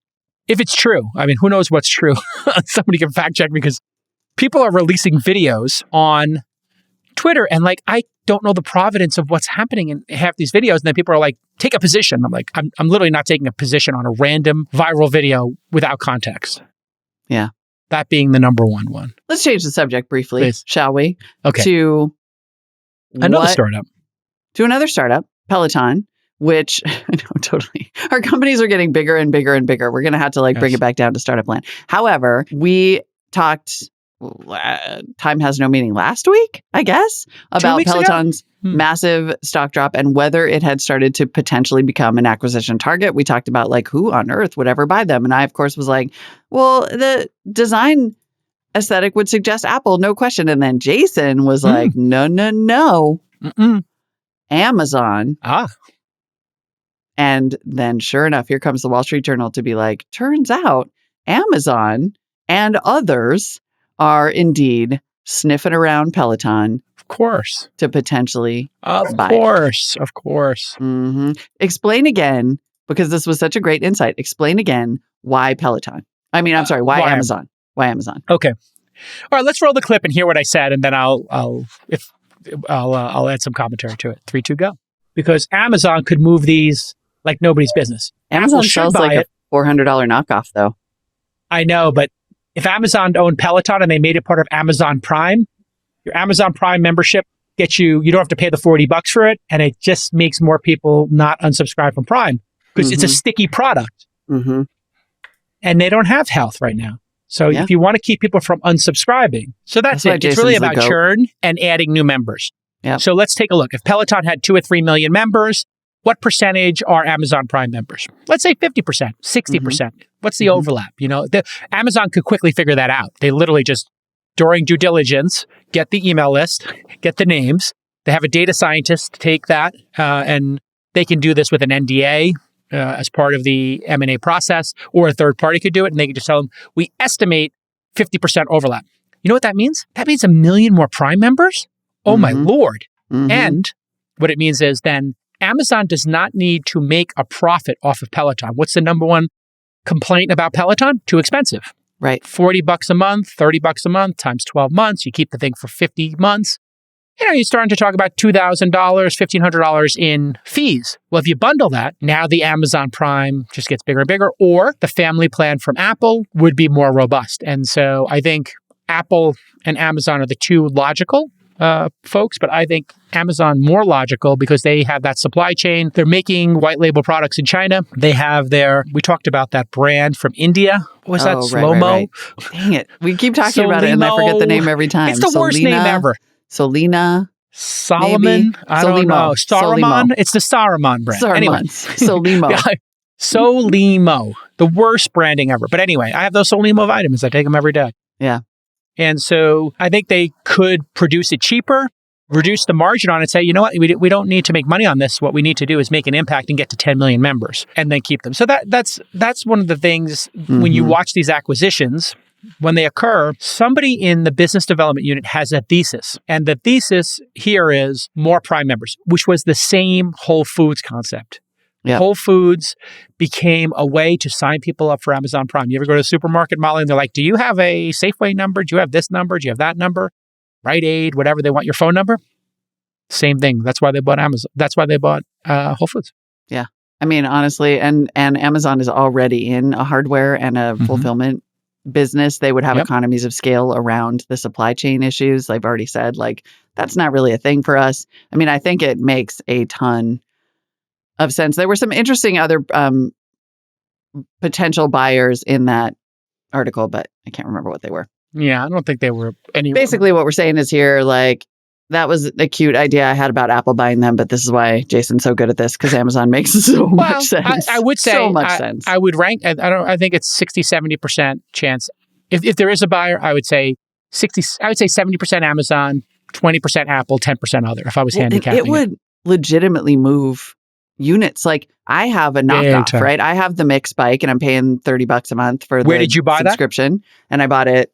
If it's true, I mean, who knows what's true? Somebody can fact check because people are releasing videos on Twitter and like, I don't know the providence of what's happening in half these videos. And then people are like, take a position. I'm like, I'm literally not taking a position on a random viral video without context. Yeah. That being the number one. Let's change the subject briefly, Please. Shall we? Okay. To another startup. To another startup. Peloton, which I know totally. Our companies are getting bigger and bigger and bigger. We're going to have to bring it back down to startup land. However, we talked, time has no meaning, last week, I guess, about Peloton's massive stock drop and whether it had started to potentially become an acquisition target. We talked about who on earth would ever buy them. And I, of course, was like, well, the design aesthetic would suggest Apple, no question. And then Jason was like, no. Mm-mm. Amazon. And then sure enough, here comes the Wall Street Journal to be like, turns out Amazon and others are indeed sniffing around Peloton. Of course. To potentially buy it. Of course. Mm-hmm. Explain again, because this was such a great insight. Explain again why Peloton. I mean, I'm sorry, why Amazon? Why Amazon? Okay. All right, let's roll the clip and hear what I said, and then I'll add some commentary to it. 3, 2, go. Because Amazon could move these like nobody's business. Amazon sells like a $400 knockoff, though. I know, but if Amazon owned Peloton and they made it part of Amazon Prime, your Amazon Prime membership gets you don't have to pay the $40 for it, and it just makes more people not unsubscribe from Prime because it's a sticky product. Mm-hmm. And they don't have health right now. So if you want to keep people from unsubscribing, so that's it. It's really about churn and adding new members. Yep. So let's take a look. If Peloton had 2 or 3 million members, what percentage are Amazon Prime members? Let's say 50%, 60%. What's the overlap? Amazon could quickly figure that out. They literally just, during due diligence, get the email list, get the names. They have a data scientist take that, and they can do this with an NDA. as part of the M&A process, or a third party could do it, and they could just tell them, we estimate 50% overlap. You know what that means? That means 1 million more Prime members? Oh my Lord. And what it means is then Amazon does not need to make a profit off of Peloton. What's the number one complaint about Peloton? Too expensive. Right. $40 a month, $30 a month times 12 months. You keep the thing for 50 months. You're starting to talk about $2,000, $1,500 in fees. Well, if you bundle that, now the Amazon Prime just gets bigger and bigger, or the family plan from Apple would be more robust. And so I think Apple and Amazon are the two logical folks, but I think Amazon more logical because they have that supply chain. They're making white label products in China. They have we talked about that brand from India. What was that? Slow-mo? Right. Dang it. We keep talking about it and I forget the name every time. It's the worst name ever. Solina. Solomon? Maybe? I don't know. Saruman? It's the Saruman brand. Anyway. Solimo. Solimo. The worst branding ever. But anyway, I have those Solimo vitamins. I take them every day. Yeah. And so I think they could produce it cheaper, reduce the margin on it, say, you know what, we don't need to make money on this. What we need to do is make an impact and get to 10 million members and then keep them. So that's one of the things when you watch these acquisitions, when they occur, somebody in the business development unit has a thesis. And the thesis here is more Prime members, which was the same Whole Foods concept. Yep. Whole Foods became a way to sign people up for Amazon Prime. You ever go to the supermarket, Molly, and they're like, do you have a Safeway number? Do you have this number? Do you have that number? Rite Aid, whatever. They want your phone number. Same thing. That's why they bought Amazon. That's why they bought Whole Foods. Yeah. I mean, honestly, and Amazon is already in a hardware and a fulfillment business. They would have economies of scale around the supply chain issues. I've already said, that's not really a thing for us. I mean, I think it makes a ton of sense. There were some interesting other potential buyers in that article, but I can't remember what they were. Yeah, I don't think they were any. Basically, what we're saying is here, that was a cute idea I had about Apple buying them, but this is why Jason's so good at this, because Amazon makes so much sense. I would say so much sense. I would rank. I think it's 60-70% chance. If there is a buyer, I would say 70% Amazon, 20% Apple, 10% other. If I was handicapping it would legitimately move units. I have a knockoff, right? I have the Mix bike and I'm paying $30 a month for Where did you buy subscription. And I bought it.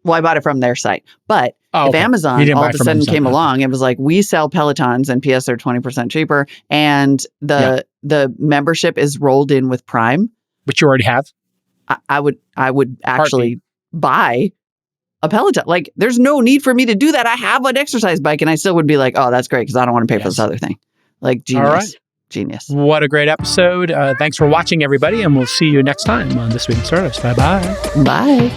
Well, I bought it from their site. But if Amazon all of a sudden came along, it was like, we sell Pelotons and PS are 20% cheaper. And the membership is rolled in with Prime. Which you already have. I would actually buy a Peloton. There's no need for me to do that. I have an exercise bike and I still would be like, oh, that's great because I don't want to pay for this other thing. Genius. All right. Genius. What a great episode. Thanks for watching, everybody. And we'll see you next time on This Week in Startups. Bye-bye. Bye.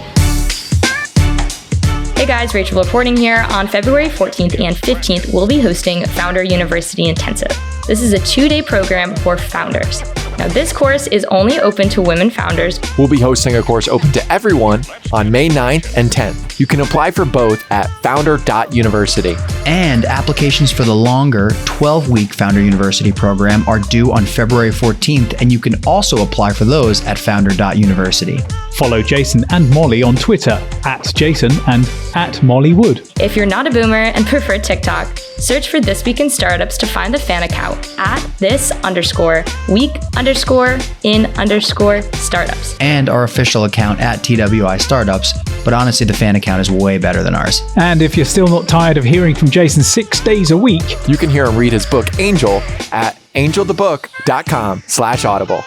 Hey guys, Rachel reporting here. On February 14th and 15th, we'll be hosting Founder University Intensive. This is a 2-day program for founders. Now, this course is only open to women founders. We'll be hosting a course open to everyone on May 9th and 10th. You can apply for both at founder.university. And applications for the longer 12-week Founder University program are due on February 14th, and you can also apply for those at founder.university. Follow Jason and Molly on Twitter @Jason and @MollyWood. If you're not a boomer and prefer TikTok, search for This Week in Startups to find the fan account @this_week_in_startups. And our official account @TWI Startups. But honestly, the fan account is way better than ours. And if you're still not tired of hearing from Jason 6 days a week, you can hear him read his book, Angel, at angelthebook.com/audible.